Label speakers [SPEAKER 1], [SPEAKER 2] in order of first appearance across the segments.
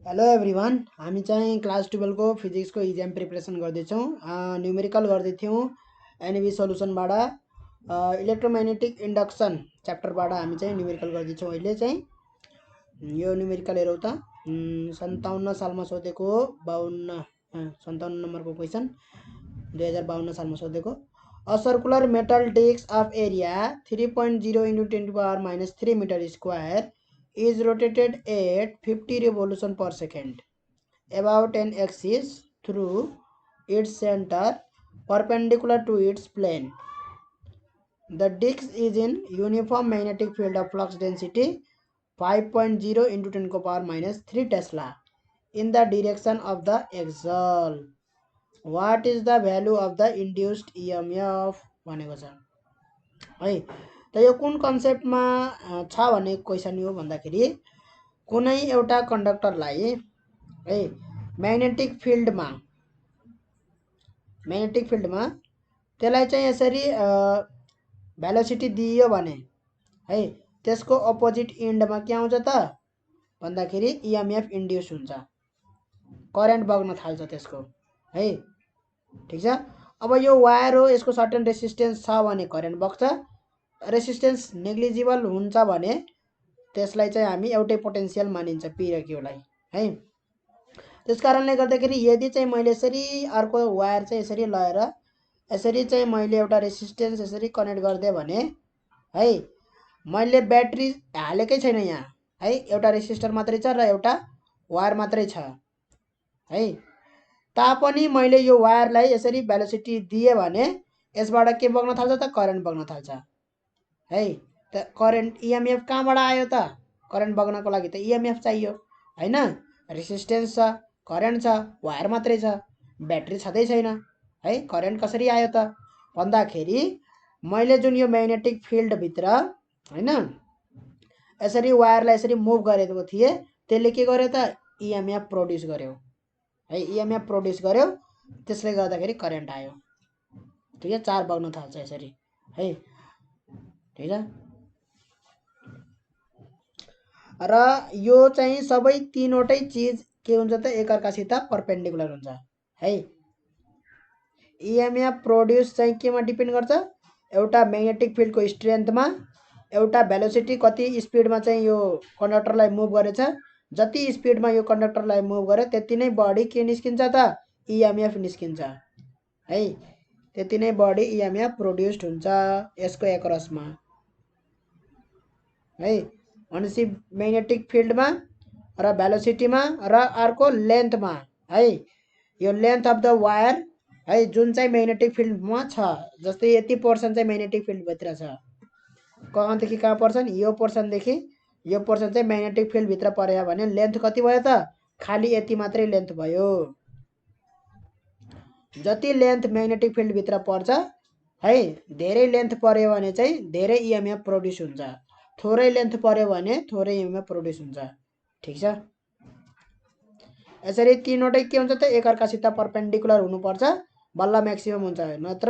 [SPEAKER 1] Hello everyone, हामी चाहिँ class 12 को फिजिक्सको इक्जाम प्रिपरेसन गर्दैछौँ। न्युमेरिकल गर्दै थियौँ एनबी सल्युसनबाट। इलेक्ट्रोम्याग्नेटिक इन्डक्सन च्याप्टरबाट हामी चाहिँ न्युमेरिकल गर्दैछौँ। अहिले चाहिँ यो न्युमेरिकल हेरौँ त। 57 सालमा सोधेको हो, 57 नम्बरको क्वेसन 2052 सालमा सोधेको। A circular metal disc of area 3.0 × 10⁻³ metre square is rotated at 50 revolution per second about an axis through its center perpendicular to its plane. The disk is in uniform magnetic field of flux density 5.0 × 10⁻³ Tesla in the direction of the axle. What is the value of the induced EMF भनेको छ है। त यो कुन कन्सेप्टमा छ भन्ने question हो भन्दाखेरि कुनै एउटा कन्डक्टरलाई है म्याग्नेटिक फिल्डमा त्यसलाई चाहिँ यसरी भेलोसिटी दियो भने है त्यसको अपोजिट एन्डमा के आउँछ त भन्दाखेरि इएमएफ इन्ड्युस हुन्छ, करेन्ट बग्न थाल्छ त्यसको है। ठीक छ। अब यो वायर हो, यसको सर्टेन रेसिस्टेन्स छ भने करेन्ट बग्छ, रेसिस्टेन्स नेग्लिजिबल हुन्छ भने त्यसलाई चाहिँ हामी एउटै पोटेन्सियल मानिन्छ पी र क्यूलाई है। त्यसकारणले गर्दाखेरि यदि चाहिँ मैले यसरी अर्को वायर चाहिँ यसरी लगाएर यसरी चाहिँ मैले एउटा रेसिस्टेन्स यसरी कनेक्ट गरिदिएँ भने है मैले ब्याट्री हालेकै छैन यहाँ है, एउटा रेसिस्टर मात्रै छ र एउटा वायर मात्रै छ है। तापनि मैले यो वायरलाई यसरी भेलोसिटी दिएँ भने यसबाट के बग्न थाल्छ त करेन्ट बग्न थाल्छ है। त करेन्ट इएमएफ कहाँबाट आयो त? करेन्ट बग्नको लागि त इएमएफ चाहियो हैन। रेसिस्टेन्स छ, करेन्ट छ, वायर मात्रै छ, ब्याट्री छँदै छैन है, करेन्ट कसरी आयो त भन्दाखेरि मैले जुन यो म्याग्नेटिक फिल्ड भित्र हैन यसरी वायरलाई यसरी मुभ गरेको थिएँ, त्यसले के गर्यो त इएमएफ प्रोड्युस गर्यो है। इएमएफ प्रोड्युस गर्यो, त्यसले गर्दाखेरि करेन्ट आयो। ठीक है, चार्ज बग्न थाल्छ यसरी है। ठीक छ। र यो चाहिँ सबै तीनवटै चीज के हुन्छ त एकअर्कासित परपेन्डिकुलर हुन्छ है। इएमएफ प्रोड्युस चाहिँ केमा डिपेन्ड गर्छ? एउटा म्याग्नेटिक फिल्डको स्ट्रेन्थमा, एउटा भेलोसिटी कति स्पिडमा चाहिँ यो कन्डक्टरलाई मुभ गरेछ, जति स्पिडमा यो कन्डक्टरलाई मुभ गर्यो त्यति नै बढी के निस्किन्छ त इएमएफ निस्किन्छ है। त्यति नै बढी इएमएफ प्रोड्युस्ड हुन्छ यसको एक्रसमा है। भनेपछि म्याग्नेटिक फिल्डमा र भेलोसिटीमा र अर्को लेन्थमा है। यो लेन्थ अफ द वायर है जुन चाहिँ म्याग्नेटिक फिल्डमा छ, जस्तै यति पोर्सन चाहिँ म्याग्नेटिक फिल्डभित्र छ, कहाँदेखि कहाँ पर्सन, यो पोर्सनदेखि यो पोर्सन चाहिँ म्याग्नेटिक फिल्डभित्र पर्यो भने लेन्थ कति भयो त? खाली यति मात्रै लेन्थ भयो। जति लेन्थ म्याग्नेटिक फिल्डभित्र पर्छ है, धेरै लेन्थ पर्यो भने चाहिँ धेरै इएमएफ प्रोड्युस हुन्छ, थोरै लेन्थ पर्यो भने थोरै इएमएफ प्रोड्युस हुन्छ। ठीक छ। यसरी तीनवटै के हुन्छ त एकअर्कासित परपेन्डिकुलर हुनुपर्छ, बल्ल म्याक्सिमम हुन्छ। नत्र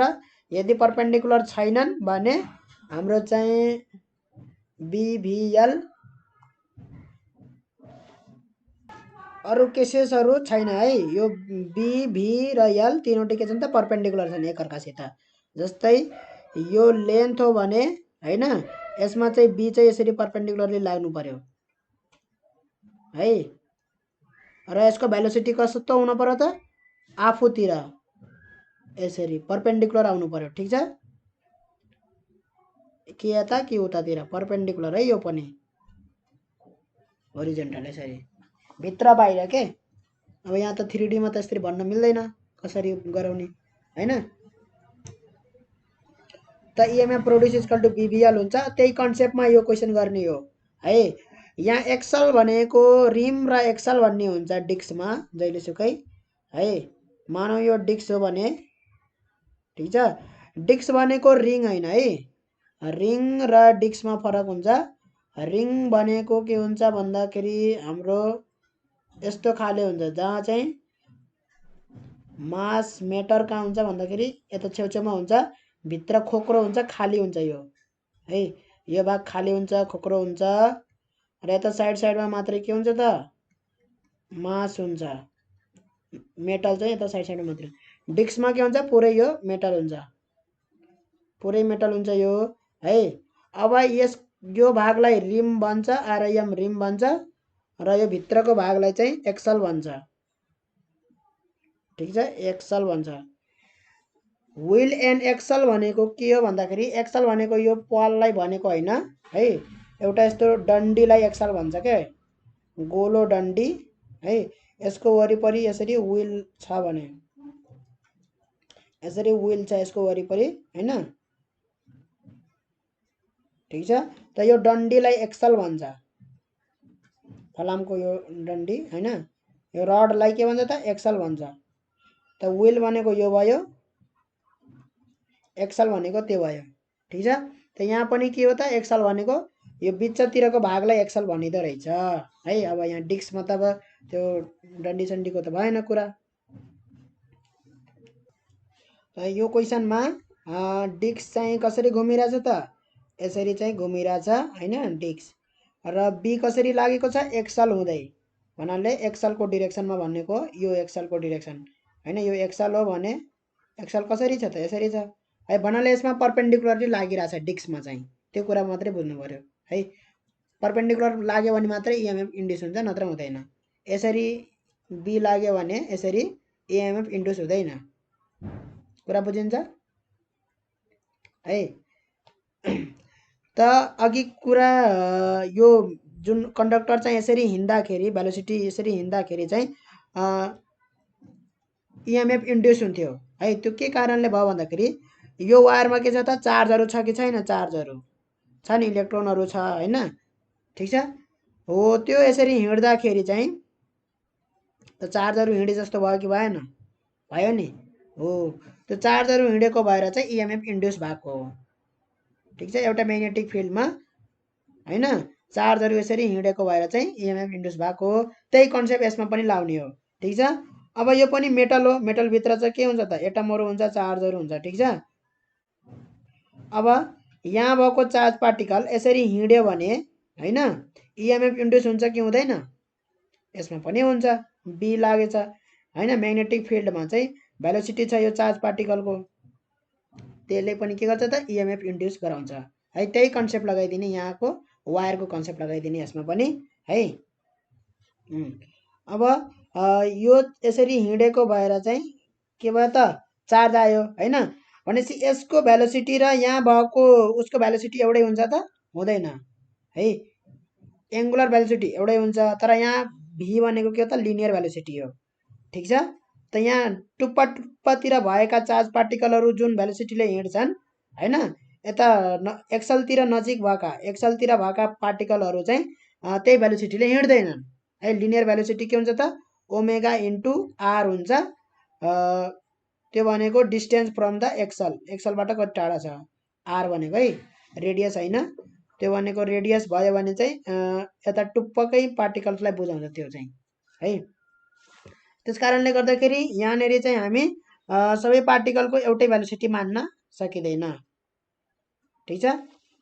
[SPEAKER 1] यदि परपेन्डिकुलर छैनन् भने हाम्रो चाहिँ बिभिएल अरू केसेसहरू छैन है। यो बी भी र एल तीनवटै के छन् त परपेन्डिकुलर छन् एकअर्कासित। जस्तै यो लेन्थ हो भने हैन, यसमा चाहिँ बी चाहिँ यसरी परपेन्डिकुलरली लाग्नु पर्यो है। र यसको भेलोसिटी कस्तो हुनु पर्यो त? आफूतिर यसरी परपेन्डिकुलर आउनु पर्यो। ठीक छ। कि यता कि उतातिर परपेन्डिकुलर है, यो पनि होरिजेन्टल यसरी भित्र बाहिर के। अब यहाँ त 3D मा त यसरी भन्न मिल्दैन कसरी गराउने हैन। त इएमएफ प्रोड्युस इक्वल टु बिभिएल हुन्छ। त्यही कन्सेप्टमा यो क्वेसन गर्ने हो है। यहाँ एक्सल भनेको रिम र एक्सल भन्ने हुन्छ डिस्कमा जहिलेसुकै है। मानौ यो डिस्क हो भने, ठीक छ, डिस्क भनेको रिङ हैन है। रिङ र डिस्कमा फरक हुन्छ। रिङ भनेको के हुन्छ भन्दाखेरि हाम्रो यस्तो खाले हुन्छ जहाँ चाहिँ मास मेटर कहाँ हुन्छ भन्दाखेरि यता छेउछेउमा हुन्छ, भित्र खोक्रो हुन्छ, खाली हुन्छ यो है। यो भाग खाली हुन्छ, खोक्रो हुन्छ र यता साइड साइडमा मात्रै के हुन्छ त मास हुन्छ, मेटल चाहिँ यता साइड साइडमा मात्रै। डिस्कमा के हुन्छ, पुरै यो मेटल हुन्छ, पुरै मेटल हुन्छ यो है। अब यो भागलाई रिम भन्छ, आरआइएम रिम भन्छ, र यो भित्रको भागलाई चाहिँ एक्सल भन्छ। ठिक छ, एक्सल भन्छ। व्हील एन्ड एक्सल भनेको के हो भन्दाखेरि, एक्सल भनेको यो पाललाई भनेको होइन है, एउटा यस्तो डन्डीलाई एक्सल भन्छ के, गोलो डन्डी है। यसको वरिपरि यसरी व्हील छ भने, यसरी व्हील छ यसको वरिपरि हैन, ठिक छ। त यो डन्डीलाई एक्सल भन्छ, फलामको यो डन्डी हैन, यो रडलाई के भन्छ त, एक्सल भन्छ। त व्हील भनेको यो भयो, एक्सल भनेको त्यो भयो, ठिक छ। त यहाँ पनि के हो त, एक्सल भनेको यो बिचतिरको भागलाई एक्सल भनिदो रहेछ है। अब यहाँ डिस्कमा त अब त्यो डन्डी सन्डीको त भएन कुरा। यो क्वेसनमा डिस्क चाहिँ कसरी घुमिरहेछ त, यसरी चाहिँ घुमिरहेछ हैन डिस्क। र बी कसरी लागेको छ, एक्सल हुँदै, भन्नाले एक्सलको डिरेक्सनमा भनेको यो एक्सलको डिरेक्सन हैन, यो एक्सल हो भने एक्सल कसरी छ त, यसरी छ है। भन्नाले यसमा परपेन्डिकुलरली लागिरहेछ डिस्कमा चाहिँ, त्यो कुरा मात्रै बुझ्नु पर्यो है। परपेन्डिकुलर लाग्यो भने मात्रै इएमएफ इन्ड्युस हुन्छ, नत्र हुँदैन। यसरी बी लाग्यो भने यसरी इएमएफ इन्ड्युस हुँदैन, कुरा बुझिन्छ है। त अघि कुरा यो जुन कन्डक्टर चाहिँ यसरी हिँड्दाखेरि, भेलोसिटी यसरी हिँड्दाखेरि चाहिँ इएमएफ इन्ड्युस हुन्थ्यो है। त्यो के कारणले भयो भन्दाखेरि, यो वायरमा के छ त, चार्जहरू छ कि छैन, चार्जहरू छ नि, इलेक्ट्रोनहरू छ हैन, ठिक छ। हो त्यो यसरी हिँड्दाखेरि चाहिँ त चार्जहरू हिँडे जस्तो भयो कि भएन, भयो नि, हो। त्यो चार्जहरू हिँडेको भएर चाहिँ इएमएफ इन्ड्युस भएको हो, ठिक छ। एउटा म्याग्नेटिक फिल्डमा हैन, चार्जहरू यसरी हिँडेको भएर चाहिँ इएमएफ इन्ड्युस भएको हो। त्यही कन्सेप्ट यसमा पनि लाउने हो, ठिक छ। अब यो पनि मेटल हो, मेटलभित्र चाहिँ के हुन्छ त, एटमहरू हुन्छ, चार्जहरू हुन्छ, ठिक छ। अब यहाँ भएको चार्ज पार्टिकल यसरी हिँड्यो भने हैन, इएमएफ इन्ड्युस हुन्छ कि हुँदैन, यसमा पनि हुन्छ, बी लागेछ हैन। म्याग्नेटिक फिल्डमा चाहिँ भेलोसिटी छ यो चार्ज पार्टिकलको, त्यसले पनि के गर्छ त, इएमएफ इन्ड्युस गराउँछ है। त्यही कन्सेप्ट लगाइदिने, यहाँको वायरको कन्सेप्ट लगाइदिने यसमा पनि है। अब यो यसरी हिँडेको भएर चाहिँ के भयो त, चार्ज आयो हैन। भनेपछि यसको भेलोसिटी र यहाँ भएको उसको भेलोसिटी एउटै हुन्छ त, हुँदैन है। एङ्गुलर भेलोसिटी एउटै हुन्छ, तर यहाँ भी भनेको के हो त, लिनियर भेलोसिटी हो, ठिक छ। त यहाँ टुप्पा टुप्पातिर भएका चार्ज पार्टिकलहरू जुन भेलोसिटीले हिँड्छन् हैन, यता एक्सलतिर नजिक भएका पार्टिकलहरू चाहिँ त्यही भेलोसिटीले हिँड्दैनन् है। लिनियर भेलोसिटी के हुन्छ त, ओमेगा इन्टु आर हुन्छ, त्यो भनेको डिस्टेन्स फ्रम द एक्सल, एक्सलबाट कति टाढा छ, आर भनेको है, रेडियस होइन। त्यो भनेको रेडियस भयो भने चाहिँ यता टुप्पकै पार्टिकल्सलाई बुझाउँछ त्यो चाहिँ है। त्यस कारणले गर्दाखेरि यहाँनेरि चाहिँ हामी सबै पार्टिकलको एउटै भेलोसिटी मान्न सकिँदैन, ठिक छ।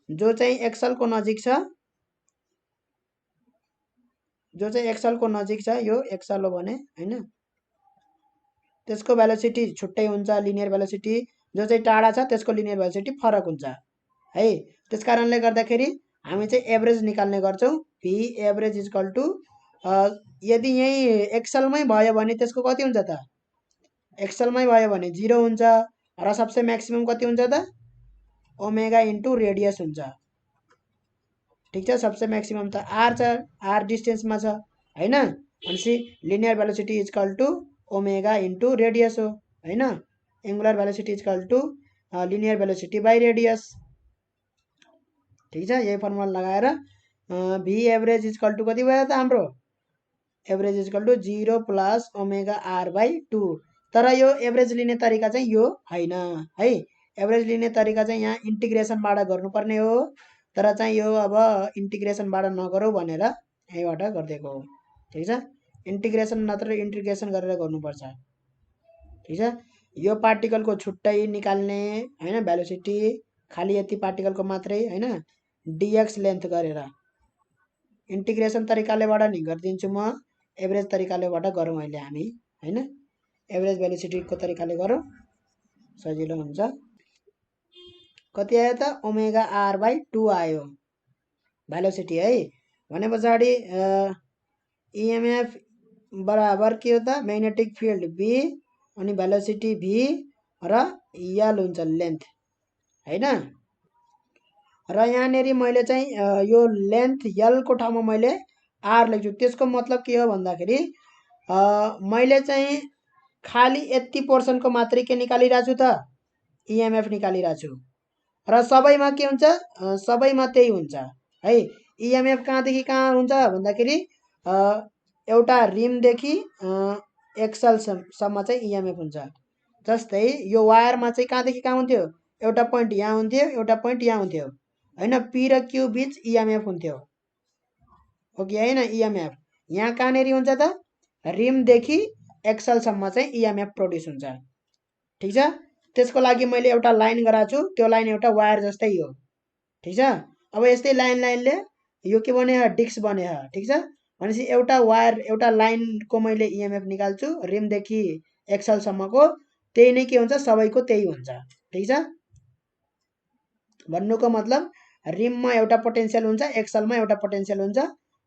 [SPEAKER 1] जो चाहिँ एक्सलको नजिक छ, जो चाहिँ एक्सलको नजिक छ, यो एक्सल हो भने हैन, त्यसको भेलोसिटी छुट्टै हुन्छ, लिनियर भेलोसिटी। जो चाहिँ टाढा छ त्यसको लिनियर भेलोसिटी फरक हुन्छ है। त्यस कारणले गर्दाखेरि हामी चाहिँ एभरेज निकाल्ने गर्छौँ, भी एभरेज इक्वल टु, यदि यही एक्सलमै भयो भने त्यसको कति हुन्छ त, एक्सलमै भयो भने 0 हुन्छ, र सबसे म्याक्सिमम कति हुन्छ त, ओमेगा इन्टु रेडियस हुन्छ, ठिक छ। सबसे म्याक्सिमम त आर छ, आर डिस्टेन्समा छ हैन। भनेपछि linear velocity equal to omega into radius हो हैन। Angular velocity equal to linear velocity by radius, ठिक छ। यही फर्मुला लगाएर भी एभरेज इक्वल टु कति भयो त हाम्रो, average equal to 0 plus omega are by 2। तर यो एभरेज लिने तरिका चाहिँ यो होइन है। एभरेज लिने तरिका चाहिँ यहाँ इन्टिग्रेसनबाट गर्नुपर्ने हो, तर चाहिँ यो अब इन्टिग्रेसनबाट नगरौँ भनेर यहीँबाट गरिदिएको हो, ठिक छ। इन्टिग्रेसन नत्र इन्टिग्रेसन गरेर गर्नुपर्छ, ठिक छ। यो पार्टिकलको छुट्टै निकाल्ने हैन, भेलोसिटी खालि यति पार्टिकलको मात्रै हैन, डिएक्स लेन्थ गरेर इन्टिग्रेसन तरिकालेबाट नि गरिदिन्छु म, एभरेज तरिकालेबाट गरौँ अहिले हामी हैन। एभरेज भेलोसिटीको तरिकाले गरौँ सजिलो हुन्छ। कति आयो त ओमेगा आर बाई 2 आयो भेलोसिटी है। भने पछाडि इएमएफ बराबर के हो त म्याग्नेटिक फिल्ड बी अनि भेलोसिटी भी र यल हुन्छ लेन्थ हैन। र यहाँनेरि मैले चाहिँ यो लेन्थ यल को ठाउँमा मैले आर लेख्छु। त्यसको मतलब के हो भन्दाखेरि मैले चाहिँ खाली यति पोर्सनको मात्रै के निकालिरहेछु त इएमएफ निकालिरहेछु र सबैमा के हुन्छ सबैमा त्यही हुन्छ है। इएमएफ कहाँदेखि कहाँ हुन्छ भन्दाखेरि एउटा रिमदेखि एक्सलसम्म चाहिँ इएमएफ हुन्छ। जस्तै यो वायरमा चाहिँ कहाँदेखि कहाँ हुन्थ्यो एउटा पोइन्ट यहाँ हुन्थ्यो एउटा पोइन्ट यहाँ हुन्थ्यो हैन। पी र क्यू बीच इएमएफ हुन्थ्यो हो कि हैन। इएमएफ यहाँ कहाँनेरि हुन्छ त रिमदेखि एक्सलसम्म चाहिँ इएमएफ प्रोड्युस हुन्छ ठीक छ। त्यसको लागि मैले एउटा लाइन गराएको छु। त्यो लाइन एउटा वायर जस्तै हो ठीक छ। अब यस्तै लाइनले यो के बने डिस्क बने ठीक छ। भनेपछि एउटा वायर एउटा लाइनको मैले इएमएफ निकाल्छु रिमदेखि एक्सलसम्मको त्यही नै के हुन्छ सबैको त्यही हुन्छ ठीक छ। भन्नुको मतलब रिममा एउटा पोटेन्शियल हुन्छ एक्सलमा एउटा पोटेन्शियल हुन्छ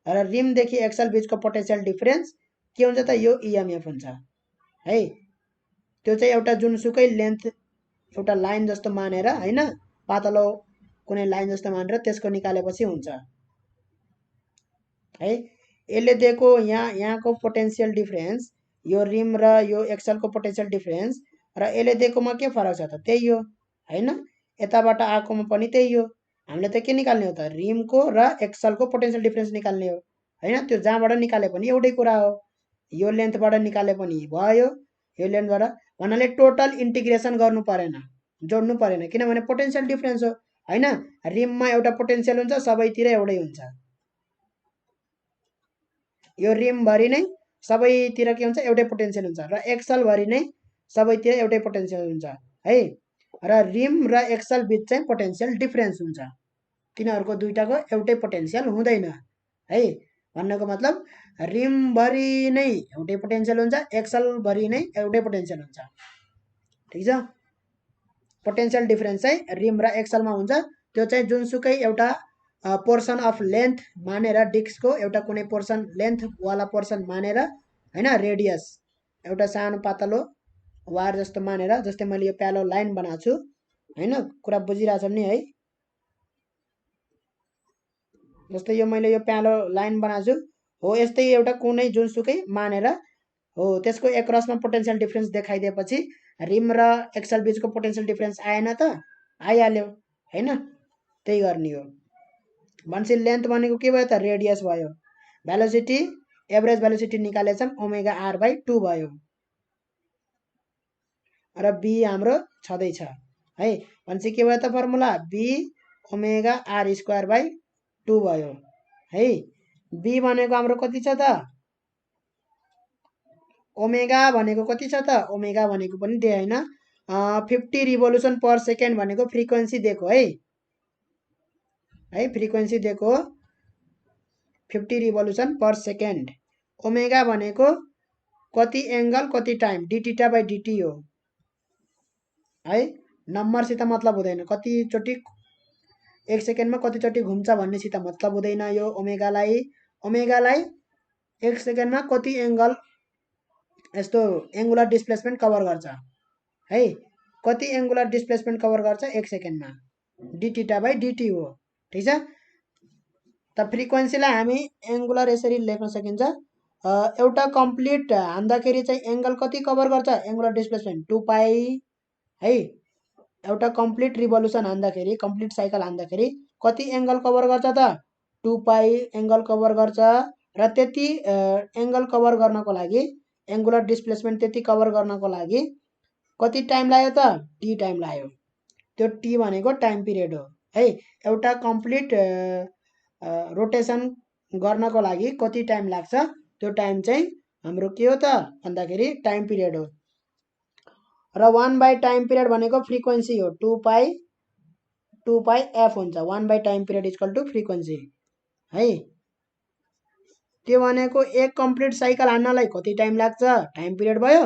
[SPEAKER 1] र रिमदेखि एक्सल बीचको पोटेन्शियल डिफरेन्स के हुन्छ त यो इएमएफ हुन्छ है। त्यो चाहिँ एउटा जुनसुकै लेन्थ एउटा लाइन जस्तो मानेर हैन पातलो कुनै लाइन जस्तो मानेर त्यसको निकालेपछि हुन्छ है। यसले दिएको यहाँको पोटेन्शियल डिफरेन्स यो रिम र यो एक्सलको पोटेन्शियल डिफरेन्स र यसले दिएकोमा के फरक छ त त्यही हो हैन। यताबाट आएकोमा पनि त्यही हो। हामीले त के निकाल्ने हो त रिमको र एक्सलको पोटेन्शियल डिफरेन्स निकाल्ने हो हैन। त्यो जहाँबाट निकाले पनि एउटै कुरा हो। यो लेन्थबाट निकाले पनि भयो यो लेन्थबाट भन्नाले टोटल इन्टिग्रेसन गर्नु परेन जोड्नु परेन किनभने पोटेन्शियल डिफरेन्स हो हैन। रिममा एउटा पोटेन्शियल हुन्छ सबैतिर एउटै हुन्छ। यो रिम भरि नै सबैतिर के हुन्छ एउटै पोटेन्शियल हुन्छ र एक्सल भरि नै सबैतिर एउटै पोटेन्शियल हुन्छ है। र रिम र एक्सल बीच चाहिँ पोटेन्शियल डिफरेन्स हुन्छ। तिनीहरूको दुईटाको एउटै पोटेन्शियल हुँदैन है। भन्नुको मतलब रिम भरि नै एउटै पोटेन्शियल हुन्छ एक्सल भरि नै एउटै पोटेन्शियल हुन्छ ठीक छ। पोटेन्शियल डिफरेन्स चाहिँ रिम र एक्सलमा हुन्छ। त्यो चाहिँ जुनसुकै एउटा पोर्सन अफ लेन्थ मानेर डिस्कको एउटा कुनै पोर्सन लेन्थ वाला पोर्सन मानेर हैन रेडियस एउटा सानो पातलो वायर जस्तो मानेर जस्तै मैले यो प्यालो लाइन बनाएको छु हैन। कुरा बुझिरहेछौँ नि है। जस्तै यो मैले यो प्यालो लाइन बनाएको छु हो यस्तै एउटा कुनै जुनसुकै मानेर हो त्यसको एक्रसमा पोटेन्शियल डिफरेन्स देखाइदिएपछि रिम र एक्सल बीचको पोटेन्शियल डिफरेन्स आएन त आइहाल्यो हैन। त्यही गर्ने हो। भनेपछि लेन्थ भनेको के भयो त रेडियस भयो। भेलोसिटी एभरेज भेलोसिटी निकालेछौँ ओमेगा आर बाई 2 भयो र बी हाम्रो छँदैछ है। भनेपछि के भयो त formula B omega R square by 2 भयो है। बी भनेको हाम्रो कति छ त ओमेगा भनेको कति छ त ओमेगा भनेको पनि दिए हैन 50 रिभोल्युसन पर सेकेन्ड भनेको फ्रिक्वेन्सी दिएको है फ्रिक्वेन्सी दिएको 50 रिभोल्युसन पर सेकेन्ड। ओमेगा भनेको कति एंगल कति टाइम डिटीटा बाई डिटी हो है। नम्बरसित मतलब हुँदैन कतिचोटि एक सेकेन्डमा कतिचोटि घुम्छ भन्नेसित मतलब हुँदैन। यो ओमेगालाई एक सेकेन्डमा कति एंगल यस्तो एंगुलर डिस्प्लेसमेन्ट कभर गर्छ है। कति एंगुलर डिस्प्लेसमेन्ट कभर गर्छ एक सेकेन्डमा डिटीटा बाई डिटी हो ठीक छ। त फ्रिक्वेन्सीलाई हामी एंगुलर यसरी लेख्न सकिन्छ एउटा कम्प्लिट हान्दाखेरि चाहिँ एंगल कति कभर गर्छ एंगुलर डिस्प्लेसमेन्ट 2 पाई है। एउटा कम्प्लिट रिभोल्युसन हान्दाखेरि कम्प्लिट साइकल हान्दाखेरि कति एंगल कभर गर्छ त 2 पाई एंगल कभर गर्छ र त्यति एंगल कभर गर्नको लागि एंगुलर डिस्प्लेसमेन्ट त्यति कभर गर्नको लागि कति टाइम लाग्यो त टी टाइम लाग्यो। त्यो टी भनेको टाइम पिरियड हो है। एउटा कम्प्लिट रोटेसन गर्नको लागि कति टाइम लाग्छ त्यो टाइम चाहिँ हाम्रो के हो त भन्दाखेरि टाइम पिरियड हो। र 1 बाई टाइम पिरियड भनेको फ्रिक्वेन्सी हो 2 पाई एफ हुन्छ 1 by time period equal to frequency है। त्यो भनेको एक कम्प्लिट साइकल हान्नलाई कति टाइम लाग्छ, टाइम पिरियड भयो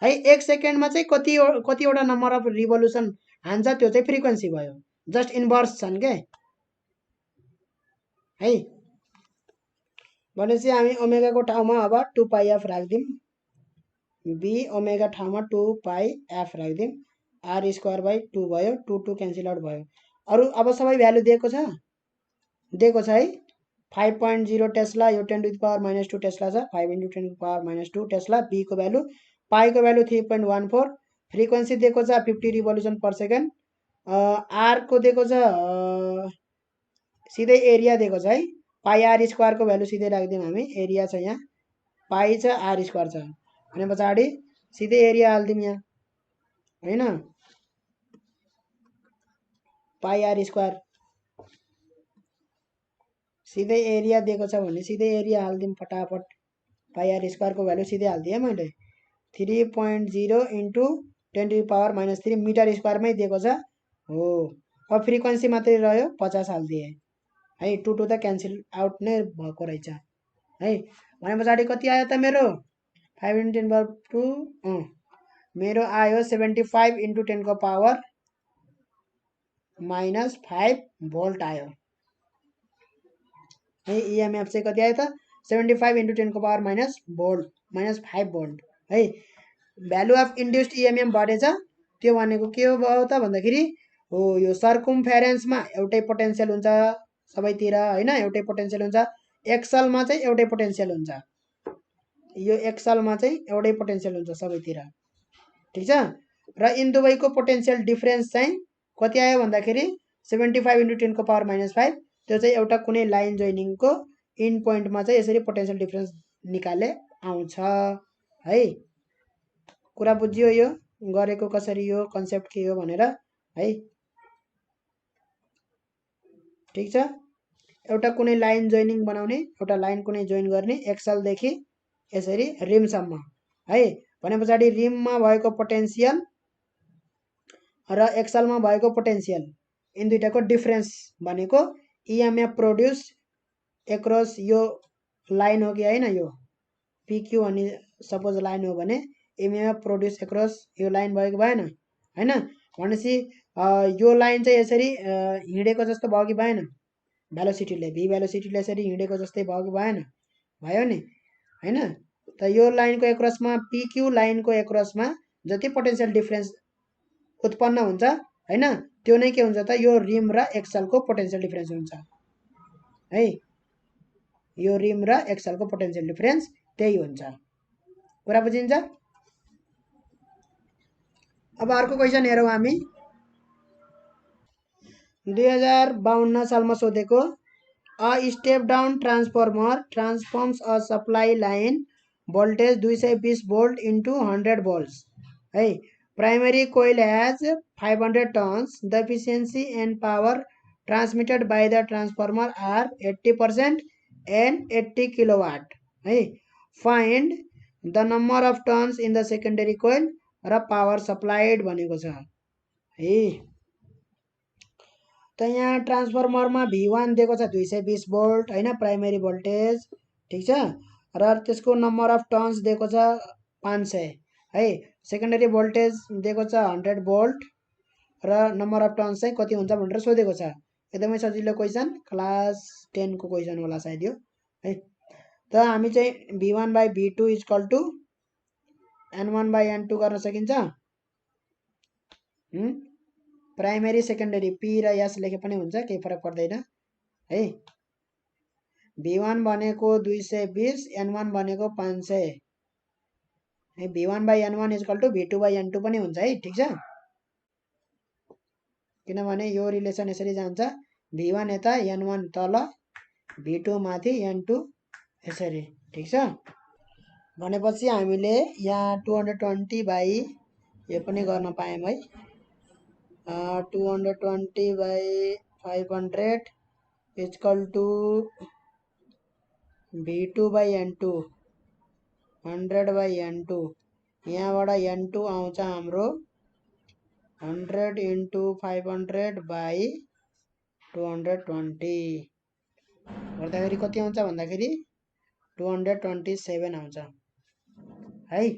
[SPEAKER 1] है। 1 सेकेन्डमा चाहिँ कतिवटा नम्बर अफ रिभोल्युसन हान्छ त्यो चाहिँ फ्रिक्वेन्सी भयो। जस्ट इन्भर्स छन् के है। भनेपछि हामी ओमेगाको ठाउँमा अब 2 पाई एफ राख्दिउँ, बी ओमेगा ठाउँमा 2 pi F राख्दिउँ, are square by 2 भयो, 2 2 क्यान्सल आउट भयो। अरू अब सबै भ्यालु दिएको छ है। 5.0 टेस्ला, यो 10 to the power minus 2 tesla छ, 5 into 10 to the power minus 2 tesla. B को भ्यालु, पाई को भ्यालु 3.14, फ्रिक्वेन्सी दिएको छ 50 रिभोल्युसन पर सेकेन्ड। आर को दिएको छ सिधै एरिया दिएको छ है, पाई आर स्क्वायरको भ्यालु सिधै राखिदिउँ हामी, एरिया छ यहाँ, पाई छ आर स्क्वायर छ भने पछाडि सिधै एरिया हालिदिउँ यहाँ होइन, पाई आर स्क्वायर सिधै एरिया दिएको छ भने सिधै एरिया हालिदिउँ फटाफट। पाई आर स्क्वायरको भ्यालु सिधै हालिदिएँ मैले, 3.0 into 10 to the power minus 3 metre स्क्वायरमै दिएको छ हो। अब फ्रिक्वेन्सी मात्रै रह्यो 50 हालिदिएँ है, 2 2 त क्यान्सल आउट नै भएको रहेछ है। भने पछाडि कति आयो त मेरो, 5 इन्टु 10 पावर 2, मेरो आयो 75 इन्टु 10 को पावर माइनस 5 भोल्ट आयो है। इएमएफ चाहिँ कति आयो त, 75 इन्टु 10 को power minus volt, minus 5 volt है। भ्यालु अफ इन्ड्युस्ड इएमएफ बढेछ, त्यो भनेको के हो भयो त भन्दाखेरि हो, यो सर्कुम्फेरेन्समा एउटै पोटेन्सियल हुन्छ सबैतिर होइन, एउटै पोटेन्सियल हुन्छ। एक्सलमा चाहिँ एउटै पोटेन्सियल हुन्छ, यो एक्सलमा चाहिँ एउटै पोटेन्सियल हुन्छ सबैतिर, ठिक छ। र यिन दुवैको पोटेन्सियल डिफरेन्स चाहिँ कति आयो भन्दाखेरि 75 इन्टु 10 को पावर माइनस 5, त्यो चाहिँ एउटा कुनै लाइन जोइनिङको इन पोइन्टमा चाहिँ यसरी पोटेन्सियल डिफरेन्स निकाले आउँछ है। कुरा बुझियो यो गरेको कसरी, यो कन्सेप्ट के हो भनेर है, ठिक छ। एउटा कुनै लाइन जोइनिङ बनाउने, एउटा लाइन कुनै जोइन गर्ने एक्सलदेखि यसरी रिमसम्म है। भने पछाडि रिममा भएको पोटेन्सियल र एक्सलमा भएको पोटेन्सियल, यिन दुईटाको डिफरेन्स भनेको इएमएफ प्रोड्युस एक्रस यो लाइन हो कि होइन, यो पिक्यू भन्ने सपोज लाइन हो भने इएमएफ प्रोड्युस एक्रस यो लाइन भएको भएन होइन। भनेपछि यो लाइन चाहिँ यसरी हिँडेको जस्तो भयो कि भएन, भेलोसिटीले, भी भेलोसिटीले यसरी हिँडेको जस्तै भयो कि भएन, भयो नि होइन। त यो लाइनको एक्रसमा, पिक्यू लाइनको एक्रसमा जति पोटेन्सियल डिफरेन्स उत्पन्न हुन्छ होइन, त्यो नै के हुन्छ त, यो रिम र एक्सलको पोटेन्सियल डिफरेन्स हुन्छ है। यो रिम र एक्सलको पोटेन्सियल डिफरेन्स त्यही हुन्छ, कुरा बुझिन्छ। अब अर्को क्वेसन हेरौँ हामी, 2052 सालमा सोधेको, a step down transformer transforms a supply line voltage 220 volt into 100 volts है। Primary coil has 500 turns, the efficiency and power transmitted by the transformer are 80% and 80 kilowatt है। Find the number of turns in the secondary coil र power supplied भनेको छ है। त यहाँ ट्रान्सफर्मरमा V1 दिएको छ 220 भोल्ट होइन, प्राइमेरी भोल्टेज, ठिक छ। र त्यसको नम्बर अफ टर्न्स दिएको छ 500 है। सेकेन्डरी भोल्टेज दिएको छ 100 भोल्ट र नम्बर अफ टर्न्स चाहिँ कति हुन्छ भनेर सोधेको छ। एकदमै सजिलो क्वेसन, क्लास 10 को क्वेसन होला सायद यो है। त हामी चाहिँ V1 by V2 equal to N1 by N2 गर्न सकिन्छ। प्राइमेरी सेकेन्डरी पी र एस लेखे पनि हुन्छ, केही फरक पर्दैन है। V1 भनेको 220, N1 भनेको 500 है। V1 by N1 equal to V2 by N2 पनि हुन्छ है, ठिक छ। किनभने यो रिलेसन यसरी जान्छ, V1 यता N1 तल, V2 माथि N2 यसरी, ठिक छ। भनेपछि हामीले यहाँ 220 बाई यो पनि गर्न पायौँ है, 220 by 500 equal to V2 by N2, 100 by N2, यहाँबाट N2 आउँछ हाम्रो 100 इन्टु 500 बाई 220 गर्दाखेरि कति आउँछ भन्दाखेरि 227 आउँछ है।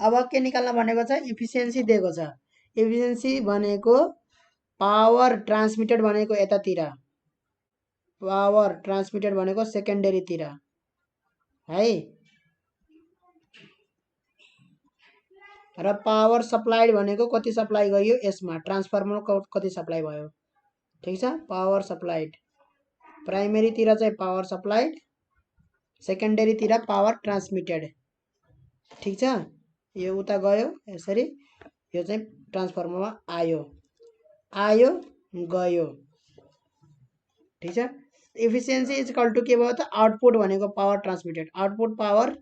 [SPEAKER 1] अब के निकाल्न भनेको छ, इफिसियन्सी दिएको छ। इफिसियन्सी भनेको पावर ट्रान्समिटेड भनेको यतातिर, पावर ट्रान्समिटेड भनेको सेकेन्डरीतिर है, र पावर सप्लाइड भनेको कति सप्लाई गयो यसमा, ट्रान्सफर्मर कति सप्लाई भयो। ठिक छ, पावर सप्लाइड प्राइमेरीतिर चाहिँ पावर सप्लाइड, सेकेन्डरीतिर पावर ट्रान्समिटेड। ठिक छ, यो उता गयो यसरी, यो चाहिँ ट्रान्सफर्मरमा आयो आयो गयो। ठिक छ, इफिसियन्सी इज इक्वल टु के भयो त, आउटपुट भनेको पावर ट्रान्समिटेड, आउटपुट पावर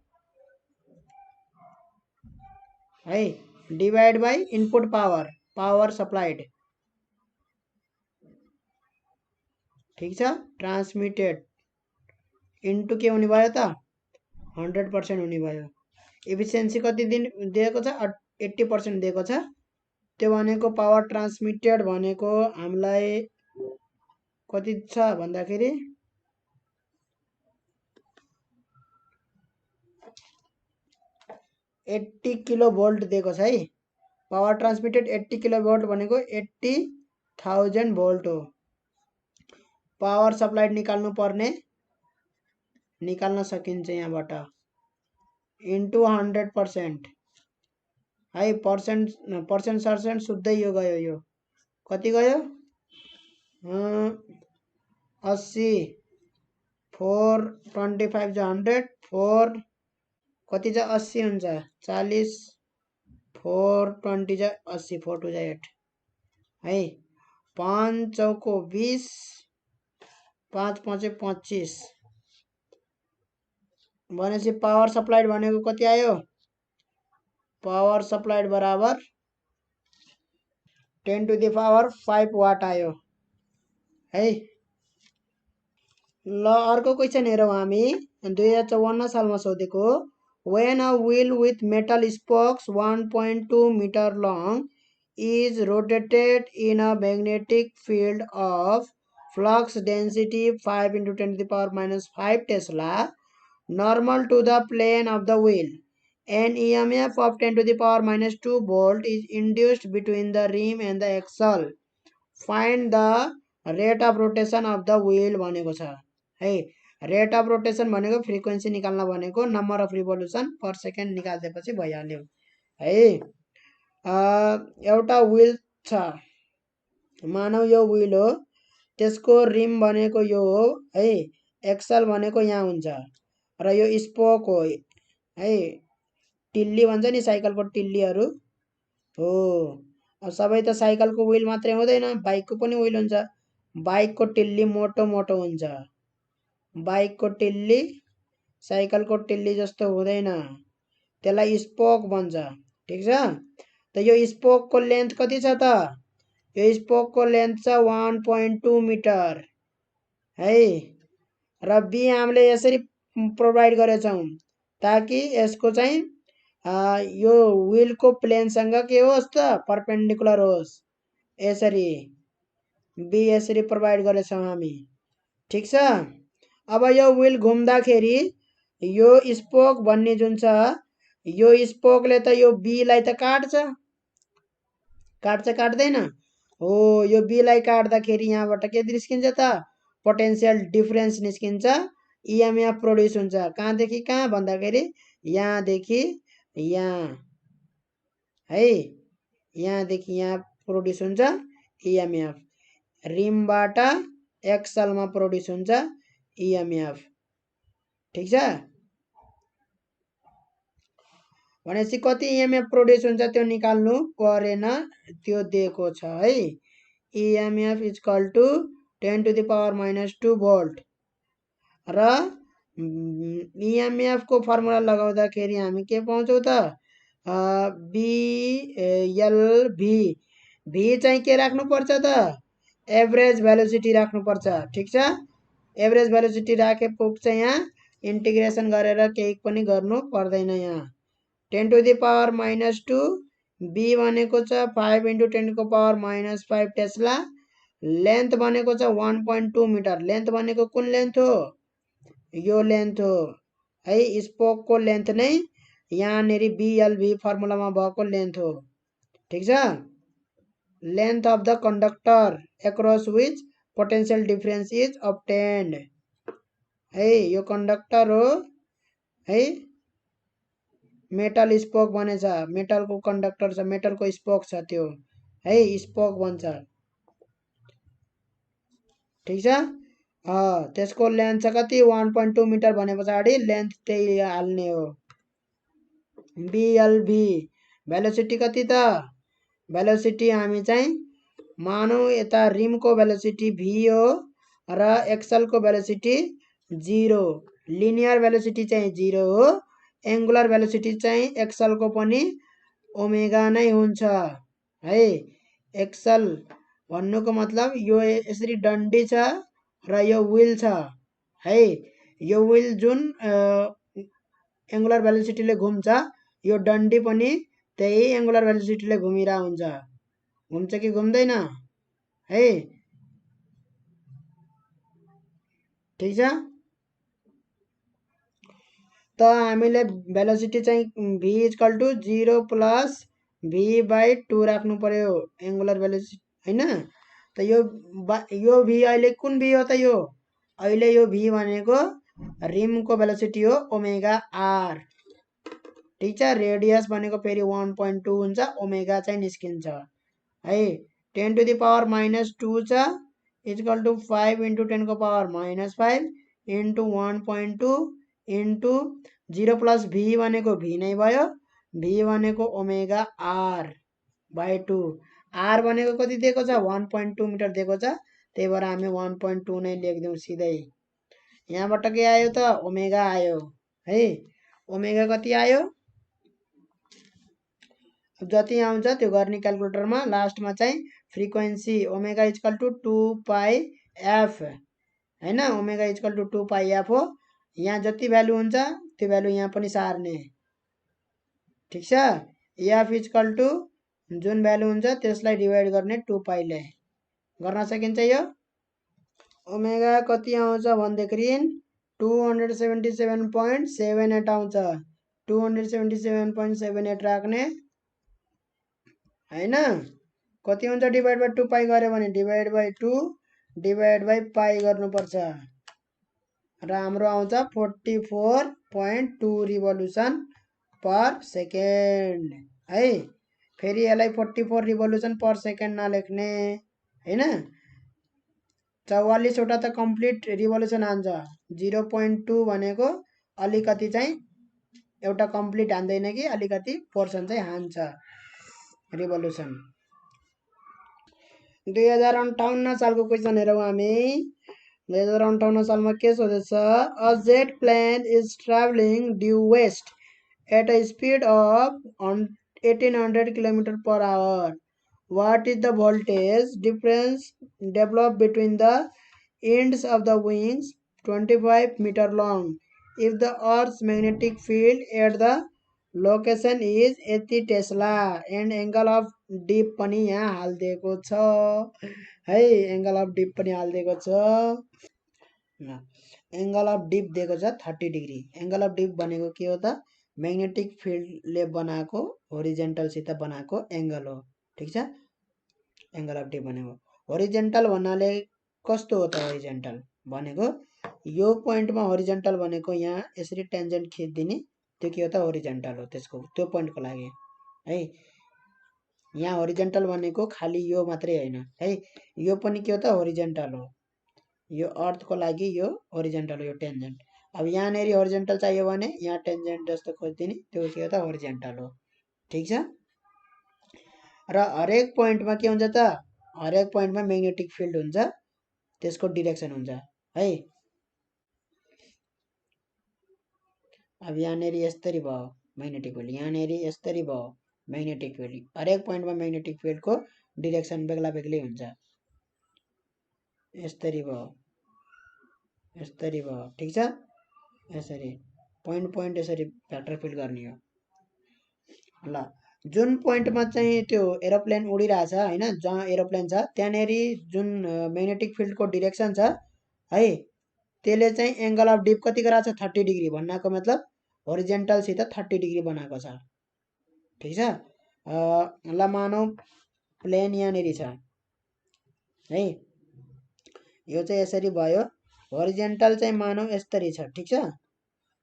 [SPEAKER 1] है, divide by input power, power supplied. ठिक छ, ट्रान्समिटेड इन्टु के हुने भयो त, 100% हुने भयो। इफिसियन्सी कति दिएको छ, 80% दिएको छ। त्यो भनेको पावर ट्रान्समिटेड भनेको हामीलाई कति छ भन्दाखेरि 80 किलोभोल्ट दिएको छ है। पावर ट्रान्समिटेड 80 किलोभोल्ट भनेको 80,000 भोल्ट हो। पावर सप्लाइड निकाल्नु पर्ने, निकाल्न सकिन्छ यहाँबाट, इन्टु 100% है। पर्सेन्ट सर्सेन्ट शुद्धै यो गयो, यो कति गयो, 80, 425 जो 100, 4 कति चाहिँ 80 हुन्छ, 40, 420 चाहिँ 80, 4 2 8 है। 5 चौको 20, 5 5 25 भनेपछि पावर सप्लाइड भनेको कति आयो, पावर सप्लाइड बराबर 10⁵ वाट आयो है। ल अर्को क्वेसन हेरौँ हामी, 2054 सालमा सोधेको, when a wheel with metal spokes 1.2 meter long is rotated in a magnetic field of flux density 5 × 10⁻⁵ Tesla normal to the plane of the wheel, an EMF of 10⁻⁻² volt is induced between the rim and the axle, find the rate of rotation of the wheel भनेको छ है। Rate of rotation भनेको frequency निकाल्न भनेको, number of revolution per second निकालिदिएपछि भइहाल्यो है। एउटा व्हील छ, मानौ यो व्हील हो, त्यसको रिम भनेको यो हो है, एक्सल भनेको यहाँ हुन्छ, र यो स्पोक हो है, टिल्ली भन्छ नि साइकलको टिल्लीहरू हो। अब सबै त साइकलको व्हील मात्रै हुँदैन, बाइकको पनि व्हील हुन्छ। बाइकको टिल्ली मोटो मोटो हुन्छ, बाइकको टिल्ली साइकलको टिल्ली जस्तो हुँदैन, त्यसलाई स्पोक भन्छ। ठिक छ, त यो स्पोकको लेन्थ कति छ त, यो स्पोकको लेन्थ छ 1.2 मिटर है, र बी हामीले यसरी प्रोभाइड गरेछौँ ताकि यसको चाहिँ यो व्हीलको प्लेनसँग के होस् त, परपेन्डिकुलर होस्, यसरी बी यसरी प्रोभाइड गरेछौँ हामी। ठिक छ, अब यो व्हील घुम्दाखेरि यो स्पोक भन्ने जुन छ, यो स्पोकले त यो बीलाई त काट्छ काट्दैन हो, यो बीलाई काट्दाखेरि यहाँबाट के निस्किन्छ त, पोटेन्सियल डिफरेन्स निस्किन्छ, इएमएफ प्रोड्युस हुन्छ। कहाँदेखि कहाँ भन्दाखेरि यहाँदेखि यहाँ है, यहाँदेखि यहाँ प्रोड्युस हुन्छ इएमएफ, रिमबाट एक्सलमा प्रोड्युस हुन्छ इएमएफ। ठिक छ, भनेपछि कति इएमएफ प्रोड्युस हुन्छ त्यो निकाल्नु परेन, त्यो दिएको छ है। EMF is equal to 10⁻⁻² volt, र इएमएफ को फर्मुला लगाउँदाखेरि हामी के पाउँछौँ त, बिएलभी, भी चाहिँ के राख्नुपर्छ त, एभरेज भेलोसिटी राख्नुपर्छ। ठिक छ, एभरेज भेलोसिटी राखे पुग्छ, यहाँ इन्टिग्रेसन गरेर केही पनि गर्नु पर्दैन। यहाँ 10⁻⁻², बी भनेको छ 5 × 10⁻⁻5 टेस्ला, लेन्थ भनेको छ 1.2 मिटर। लेन्थ भनेको कुन लेन्थ हो, यो लेन्थ हो है, स्पोकको लेन्थ नै यहाँनिर बिएलभी फर्मुलामा भएको लेन्थ हो। ठिक छ। Length of the conductor across which potential difference is obtained है, यो कन्डक्टर हो है, मेटल स्पोक बनेछ, मेटलको कन्डक्टर छ, मेटलको स्पोक छ त्यो है, स्पोक बन्छ। ठिक छ। त्यसको लेन्थ छ कति 1.2 मिटर भने पछाडि लेन्थ त्यही हाल्ने हो। बिएलभी भेलोसिटी कति त, भेलोसिटी हामी चाहिँ मानौ यता रिमको भेलोसिटी भी हो र एक्सलको भेलोसिटी 0, लिनियर भेलोसिटी चाहिँ 0 हो, एङ्गुलर भेलोसिटी चाहिँ एक्सलको पनि ओमेगा नै हुन्छ है। एक्सल भन्नुको मतलब यो यसरी डन्डी छ र यो व्हील छ है, यो व्हील जुन एङ्गुलर भेलोसिटीले घुम्छ, यो डन्डी पनि त्यही एङ्गुलर भेलोसिटीले घुमिरा हुन्छ। घुम्छ कि घुम्दैन है। ठिक छ। त हामीले भेलोसिटी चाहिँ भी इक्वल टु 0 प्लस v/2 राख्नु पर्यो एङ्गुलर भेलोसिटी हैन। त यो भी अहिले कुन भी हो त, यो अहिले यो भी भनेको रिमको भेलोसिटी हो ओमेगा आर। ठिक छ। रेडियस भनेको फेरि 1.2 हुन्छ, ओमेगा चाहिँ निस्किन्छ है। 10 टु द पावर -2 छ इक्वल टु 5 इन्टु 10 को पावर -5 इन्टु 1.2 इन्टु 0 प्लस भी भनेको भी नै भयो, भी भनेको ओमेगा आर बाई 2। आर भनेको कति दिएको छ 1.2 मिटर दिएको छ, त्यही भएर हामी 1.2 नै लेखिदिउँ सिधै। यहाँबाट के आयो त ओमेगा आयो है। ओमेगा कति आयो, जति आउँछ त्यो गर्ने क्यालकुलेटरमा, लास्टमा चाहिँ frequency omega equal to 2 pi F हैन, omega equal to 2 pi F हो। यहाँ जति भ्यालु हुन्छ त्यो भ्यालु यहाँ पनि सार्ने। ठिक छ। एफ इक्वल टु जुन भ्यालु हुन्छ त्यसलाई डिभाइड गर्ने 2 पाईले, गर्न सकिन्छ यो। ओमेगा कति आउँछ भन्दाखेरि 277.78 आउँछ, 277.78 राख्ने हैन। कति हुन्छ डिभाइड बाई 2 पाई गर्यो भने divide by 2 divide by pi गर्नुपर्छ र हाम्रो आउँछ 44.2 रिभोल्युसन पर सेकेन्ड है। फेरि यसलाई 44 रिभोल्युसन पर सेकेन्ड नलेख्ने हैन, 44 वटा त कम्प्लिट रिभोल्युसन हान्छ, 0.2 भनेको अलिकति चाहिँ एउटा कम्प्लिट हान्दैन कि अलिकति पोर्सन चाहिँ हान्छ रिभोल्युसन। 2058 सालको क्वेसन हेरौँ हामी। 2058 सालमा के सोधेछ, a jet plane is travelling due west at a speed of 1800 kilometre per hour, what is the voltage difference developed between the ends of the wings 25 meter long if the earth's magnetic field at the location is 80 Tesla and angle of dip पनि यहाँ हालिदिएको छ है, angle of deep पनि हालिदिएको छ। Angle of deep दिएको छ 30 डिग्री। एङ्गल अफ डिप भनेको के हो त, म्याग्नेटिक फिल्डले बनाएको होरिजेन्टलसित बनाएको एङ्गल हो। ठिक छ। एङ्गल अफ डिप भनेको होरिजेन्टल भन्नाले कस्तो हो त, होरिजेन्टल भनेको यो पोइन्टमा होरिजेन्टल भनेको यहाँ यसरी टेन्जेन्ट खिच्दिने, त्यो के हो त होरिजेन्टल हो त्यसको त्यो पोइन्टको लागि है। यहाँ होरिजेन्टल भनेको खालि यो मात्रै होइन है, यो पनि के हो त होरिजेन्टल हो, यो अर्थको लागि यो होरिजेन्टल हो, यो टेन्जेन्ट। अब यहाँनिर होरिजेन्टल चाहियो भने यहाँ टेन्जेन्ट जस्तो खोजिदिने, त्यो के हो त होरिजेन्टल हो। ठिक छ। र हरेक पोइन्टमा के हुन्छ त, हरेक पोइन्टमा म्याग्नेटिक फिल्ड हुन्छ, त्यसको डिरेक्सन हुन्छ है। अब यहाँनिर यसरी भयो म्याग्नेटिक फिल्ड, यहाँनिर यसरी भयो म्याग्नेटिक फिल्ड, हरेक पोइन्टमा म्याग्नेटिक फिल्डको डिरेक्सन बेग्ला बेग्लै हुन्छ। यसरी भयो, यसरी भयो। ठिक छ। यसरी पोइन्ट पोइन्ट यसरी भ्याक्टर फिल गर्ने हो। ल जुन पोइन्टमा चाहिँ त्यो एरोप्लेन उडिरहेछ हैन, जहाँ एरोप्लेन छ त्यहाँनेरि जुन म्याग्नेटिक फिल्डको डिरेक्सन छ है, त्यसले चाहिँ एङ्गल अफ डिप कति गराएको छ 30 डिग्री भन्नाको मतलब होरिजेन्टलसित 30 डिग्री बनाएको छ ठिक छ ल मानौ प्लेन यहाँनिर छ है यो चाहिँ यसरी भयो होरिजेन्टल चाहिँ मानौ यसरी छ ठिक छ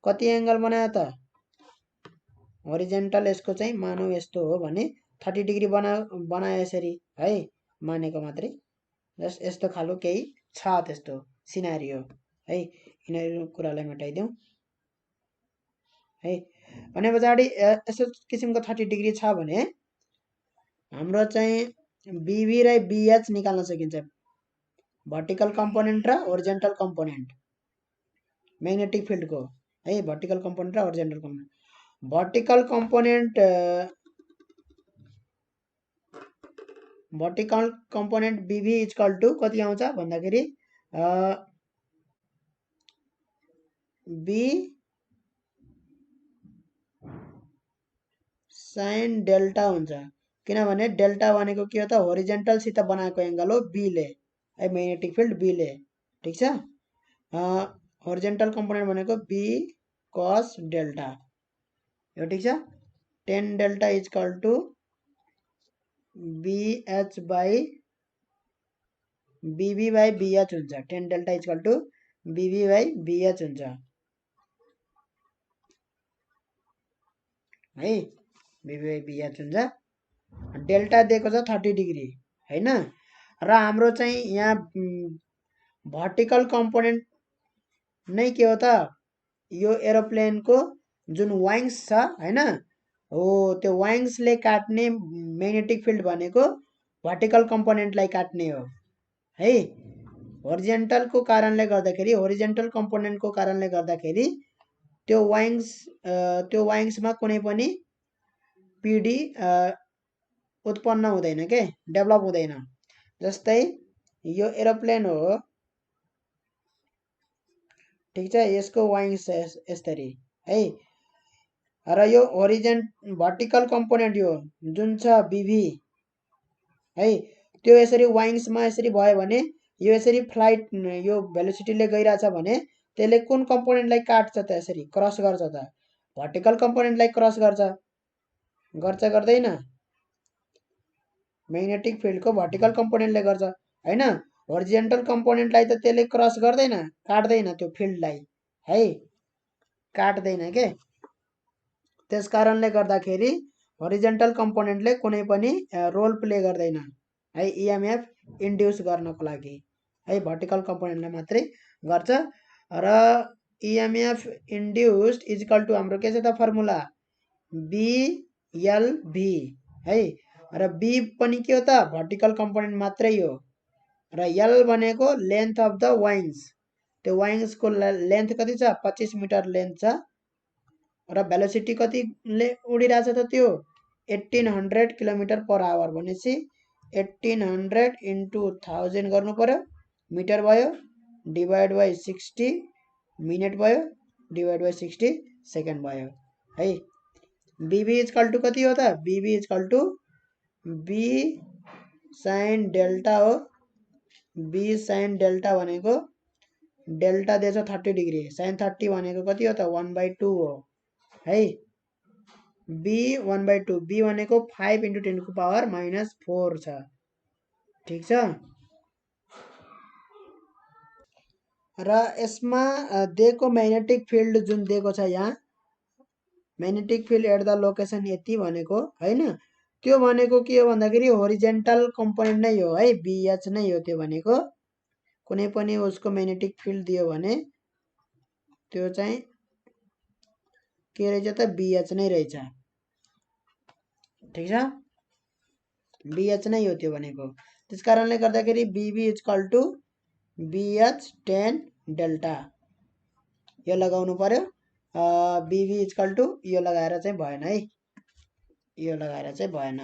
[SPEAKER 1] कति एङ्गल बनायो त होरिजेन्टल यसको चाहिँ मानौ यस्तो हो भने 30 डिग्री बनायो यसरी है मानेको मात्रै जस्ट यस्तो खालको केही छ त्यस्तो सिनारियो है यिनीहरू कुरालाई मेटाइदेऊ है भने पछाडि यस्तो किसिमको 30 डिग्री छ भने हाम्रो चाहिँ बीबी र बीएच निकाल्न सकिन्छ भर्टिकल कम्पोनेन्ट र होरिजेन्टल कम्पोनेन्ट म्याग्नेटिक फिल्डको है भर्टिकल कम्पोनेन्ट र horizontal component vertical component BB equal to कति आउँछ भन्दाखेरि बी साइन डेल्टा हुन्छ किनभने डेल्टा भनेको के हो त होरिजेन्टल सित बनाएको एङ्गल हो बीले है म्याग्नेटिक फिल्ड बीले ठिक छ होरिजेन्टल कम्पोनेन्ट भनेको बी कस डेल्टा यो ठिक छ tan delta equal to BH by BB by BH हुन्छ tan delta equal to BB by BH हुन्छ है बीबी बाई बीएच हुन्छ डेल्टा दिएको छ 30 डिग्री हैन र हाम्रो चाहिँ यहाँ भर्टिकल कम्पोनेन्ट नै के हो त यो एरोप्लेनको जुन वाइङ्स छ हैन हो त्यो वाइङ्सले काट्ने म्याग्नेटिक फिल्ड भनेको भर्टिकल कम्पोनेन्टलाई काट्ने हो है होरिजेन्टलको कारणले गर्दाखेरि होरिजेन्टल कम्पोनेन्टको कारणले गर्दाखेरि त्यो वाइङ्समा कुनै पनि पिडी उत्पन्न हुँदैन के डेभलप हुँदैन जस्तै यो एरोप्लेन हो ठिक छ यसको वाइङ्स यसरी है र यो भर्टिकल कम्पोनेन्ट यो जुन छ बीबी है त्यो यसरी वाइङ्समा यसरी भयो भने यो यसरी फ्लाइट यो भेलोसिटीले गइरहेछ भने त्यसले कुन कम्पोनेन्टलाई काट्छ त यसरी क्रस गर्छ त भर्टिकल कम्पोनेन्टलाई क्रस गर्छ गर्दैन म्याग्नेटिक फिल्डको भर्टिकल कम्पोनेन्टले गर्छ हैन होरिजेन्टल कम्पोनेन्टलाई त त्यसले क्रस गर्दैन काट्दैन त्यो फिल्डलाई है काट्दैन के त्यस कारणले गर्दाखेरि होरिजेन्टल कम्पोनेन्टले कुनै पनि रोल प्ले गर्दैन है इएमएफ इन्ड्युस गर्नको लागि है भर्टिकल कम्पोनेन्टले मात्रै गर्छ र इएमएफ इन्ड्युस्ड इक्वल टु हाम्रो के छ त फर्मुला बिएलभी है र बी पनि के हो त भर्टिकल कम्पोनेन्ट मात्रै हो र एल भनेको लेन्थ अफ द वाइङ्स त्यो वाइङ्सको लेन्थ कति छ 25 मिटर लेन्थ छ र भेलोसिटी कतिले उडिरहेछ त त्यो 1800 किलोमिटर पर आवर भनेपछि 1800 इन्टु 1000 गर्नु पर्यो मिटर भयो डिभाइड बाई 60 मिनट भयो डिभाइड बाई 60 सेकेन्ड भयो है बीबी इक्वल टु कति हो त BB equal to B sine delta हो बी साइन डेल्टा भनेको डेल्टा दिएछ 30 डिग्री साइन 30 भनेको कति हो त 1/2 हो है बी 1/2 बी भनेको 5 इन्टु 10 को पावर -4 छ ठिक छ र यसमा दिएको म्याग्नेटिक फिल्ड जुन दिएको छ यहाँ magnetic field at the location यति भनेको हैन त्यो भनेको के हो भन्दाखेरि होरिजेन्टल कम्पोनेन्ट नै हो है बीएच नै हो त्यो भनेको कुनै पनि उसको म्याग्नेटिक फिल्ड दियो भने त्यो चाहिँ के रहेछ त बीएच नै रहेछ ठिक छ बीएच नै हो त्यो भनेको त्यसकारणले गर्दाखेरि बीबी इक्वल टु बीएच 10 डेल्टा यो लगाउनु पर्यो बीबी इक्वल टु यो लगाएर चाहिँ भएन है यो लगाएर चाहिँ भएन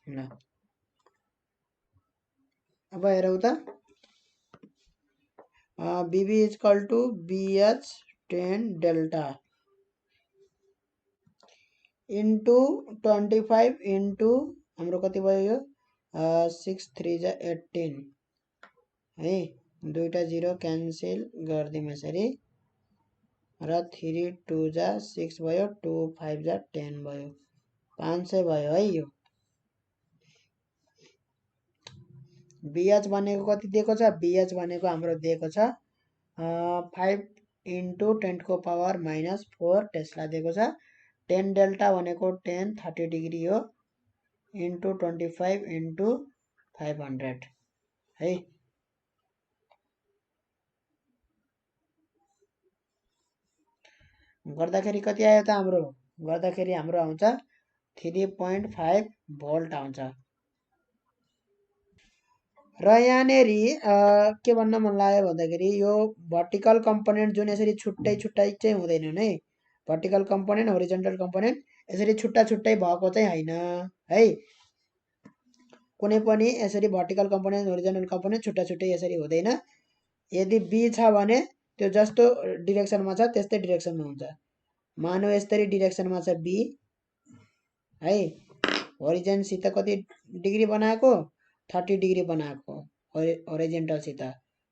[SPEAKER 1] ल अब हेरौँ त BB equal to BH 10 delta into 25 into हाम्रो कति भयो यो 6 3 जा 18 है दुईटा 0 क्यान्सल गरिदिउँ यसरी र 3 2 जा 6 भयो 2 5 जा 10 भयो 500 भयो है यो BH भनेको कति दिएको छ BH भनेको हाम्रो दिएको छ 5 into 10 को पावर -4 टेस्ला दिएको छ 10 डेल्टा भनेको 10 30 डिग्री हो into 25 into 500 है गर्दाखेरि कति आयो त हाम्रो गर्दाखेरि हाम्रो आउँछ 3.5 भोल्ट आउँछ र यहाँनेरि के भन्न मन लाग्यो भन्दाखेरि यो भर्टिकल कम्पोनेन्ट जुन यसरी छुट्टै छुट्टै चाहिँ हुँदैनन् है भर्टिकल कम्पोनेन्ट होरिजन्टल कम्पोनेन्ट यसरी छुट्टा छुट्टै भएको चाहिँ हैन है कुनै पनि यसरी भर्टिकल कम्पोनेन्ट होरिजन्टल कम्पोनेन्ट छुट्टा छुट्टै यसरी हुँदैन यदि B छ भने त्यो जस्तो डिरेक्सनमा छ त्यस्तै डिरेक्सनमा हुन्छ मानौ यसरी डिरेक्सनमा छ B है होरिजन्टसित कति डिग्री बनाएको 30 डिग्री बनाएको होरिजन्टलसित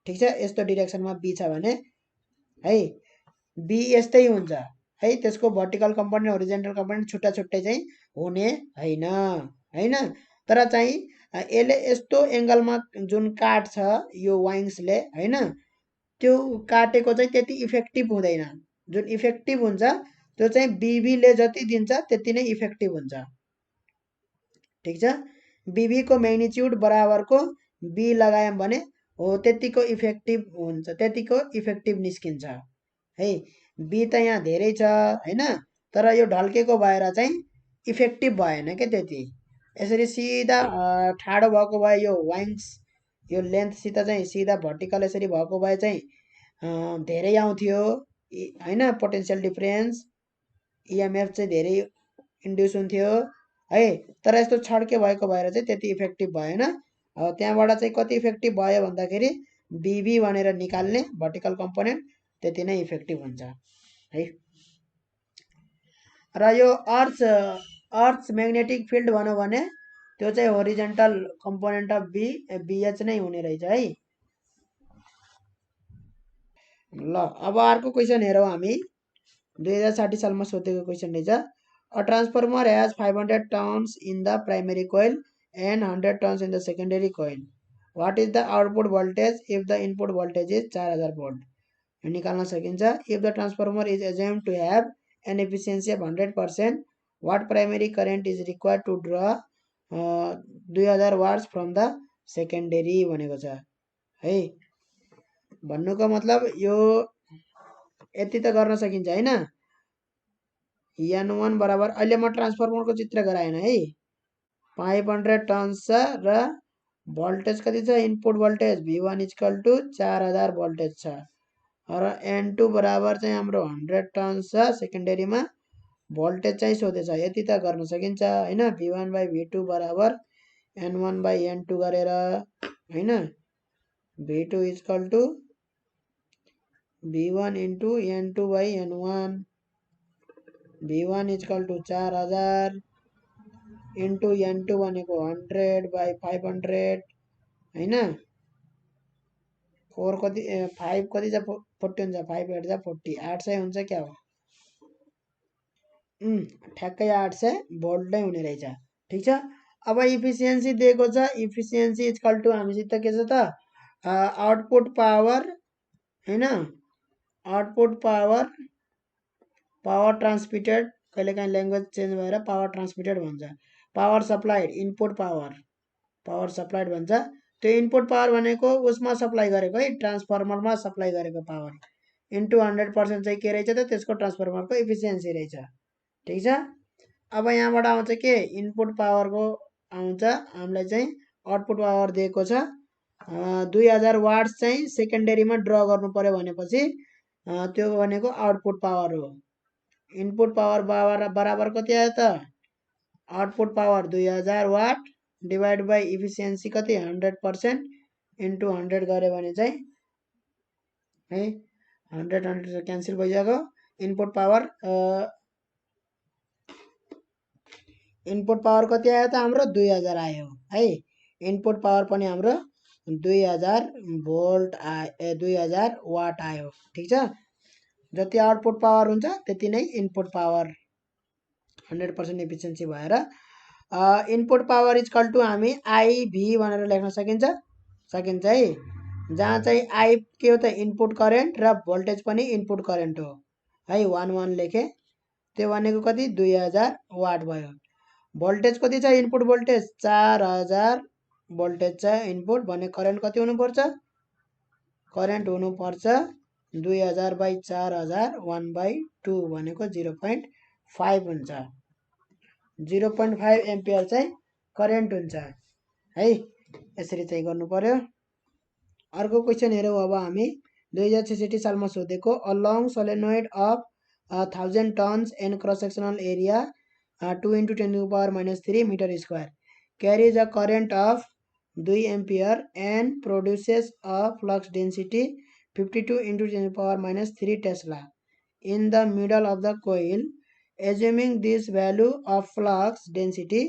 [SPEAKER 1] ठिक छ यस्तो डिरेक्सनमा B छ भने है B यस्तै हुन्छ है त्यसको भर्टिकल कम्पोनेन्ट होरिजन्टल कम्पोनेन्ट छुट्टा छुट्टै चाहिँ हुने हैन तर चाहिँ यसले यस्तो एंगलमा जुन काट्छ यो वाइङ्सले हैन त्यो काटेको चाहिँ त्यति इफेक्टिभ हुँदैन जुन इफेक्टिभ हुन्छ त्यो चाहिँ BB ले जति दिन्छ त्यति नै इफेक्टिभ हुन्छ ठीक छ BB को म्याग्निट्युड बराबरको B लगायौं भने हो त्यतिको इफेक्टिभ हुन्छ त्यतिको इफेक्टिभ निस्किन्छ है B त यहाँ धेरै छ हैन तर यो ढल्केको भएर चाहिँ इफेक्टिभ भएन के त्यति यसरी सिधा ठाडो भएको भए यो वाइङ्स यो लेन्थ सित चाहिँ सिधा भर्टिकल यसरी भएको भए चाहिँ धेरै आउँथ्यो हैन पोटेन्शियल डिफरेन्स EMF चाहिँ धेरै इन्ड्युस हुन्थ्यो है तर यस्तो छड्के भएको भएर चाहिँ त्यति इफेक्टिभ भएन त्यहाँबाट चाहिँ कति इफेक्टिभ भयो भन्दाखेरि BB भनेर निकाल्ने भर्टिकल कम्पोनेन्ट त्यति नै इफेक्टिभ हुन्छ है र यो अर्थ म्याग्नेटिक फिल्ड भनौँ भने त्यो चाहिँ होरिजन्टल कम्पोनेन्ट अफ BH नै हुने रहेछ है ल अब अर्को क्वेसन हेरौँ हामी 2060 सालमा सोधेको क्वेसन रहेछ A transformer has 500 turns in the primary coil and 100 turns in the secondary coil. What is the output voltage if the input voltage is 4000 volt? निकाल्न सकिन्छ if the transformer is assumed to have an efficiency of 100%, what primary current is required to draw 2000 watts from the secondary भनेको छ है भन्नुको मतलब यो यति त गर्न सकिन्छ हैन N1 बराबर अहिले म ट्रान्सफर्मरको चित्र गराएन है 500 टर्न्स छ र भोल्टेज कति छ इनपुट भोल्टेज V1 4000 भोल्टेज छ र N2 बराबर चाहिँ हाम्रो 100 टर्न्स छ सेकेन्डरीमा भोल्टेज चाहिँ सोधेछ यति त गर्न सकिन्छ हैन V1 / V2 बराबर N1 / N2 गरेर हैन V2 V1 into N2 / N1 V1 4000 into N2 भनेको 100 / 500 हैन 4 कति 5 कति छ 40 हुन्छ 5 8 जा 40 800 हुन्छ क्या हो ठ्याक्कै 800 भोल्ट नै हुने रहेछ ठीक छ अब इफिसियन्सी दिएको छ इफिसियन्सी हामीसित के छ त आउटपुट पावर हैन आउटपुट पावर ट्रान्समिटेड कहिलेकाहीँ ल्याङ्ग्वेज चेन्ज भएर पावर ट्रान्समिटेड भन्छ power supplied input power supplied भन्छ त्यो इनपुट पावर भनेको उसमा सप्लाई गरेको है ट्रान्सफर्मरमा सप्लाई गरेको पावर इन्टु 100% चाहिँ के रहेछ त त्यसको ट्रान्सफर्मरको इफिसियन्सी रहेछ ठीक छ अब यहाँबाट आउँछ के इनपुट पावरको आउँछ हामीलाई चाहिँ आउटपुट पावर दिएको छ 2000 वाट्स चाहिँ सेकेन्डरीमा ड्र गर्नु पर्यो भनेपछि त्यो भनेको आउटपुट पावर हो इनपुट पावर बराबर कति आयो त output power 2000 watt divide by efficiency कति 100% इन्टु 100 गऱ्यो भने चाहिँ है 100 क्यान्सल भइसक्यो इनपुट पावर कति आयो त हाम्रो 2000 आयो है इनपुट पावर पनि हाम्रो 2000 भोल्ट 2000 वाट आयो। ठिक छ, जति आउटपुट पावर हुन्छ त्यति नै इनपुट पावर 100% एफिसिएन्सी भएर इनपुट पावर इक्वल टु हामी आइभी भनेर लेख्न सकिन्छ है। जहाँ चाहिँ आई के हो त इनपुट करेन्ट र भोल्टेज पनि इनपुट करेन्ट हो है। 11 लेखेँ, त्यो भनेको कति 2000 वाट भयो। भोल्टेज कति छ इनपुट भोल्टेज 4000 भोल्टेज छ इनपुट भने करेन्ट कति हुनुपर्छ, करेन्ट हुनुपर्छ 2000/4000 1/2 भनेको 0.5 हुन्छ। 0.5 एम्पियर चाहिँ करेन्ट हुन्छ है। यसरी चाहिँ गर्नु पर्यो। अर्को क्वेसन हेरौँ अब हामी 2066 सालमा सोधेको a long solenoid of 1000 turns and cross sectional area 2 × 10⁻³ metre square carries a current of 2 ampere and produces a flux density 52 × 10⁻³ tesla in the middle of the coil, assuming this value of flux density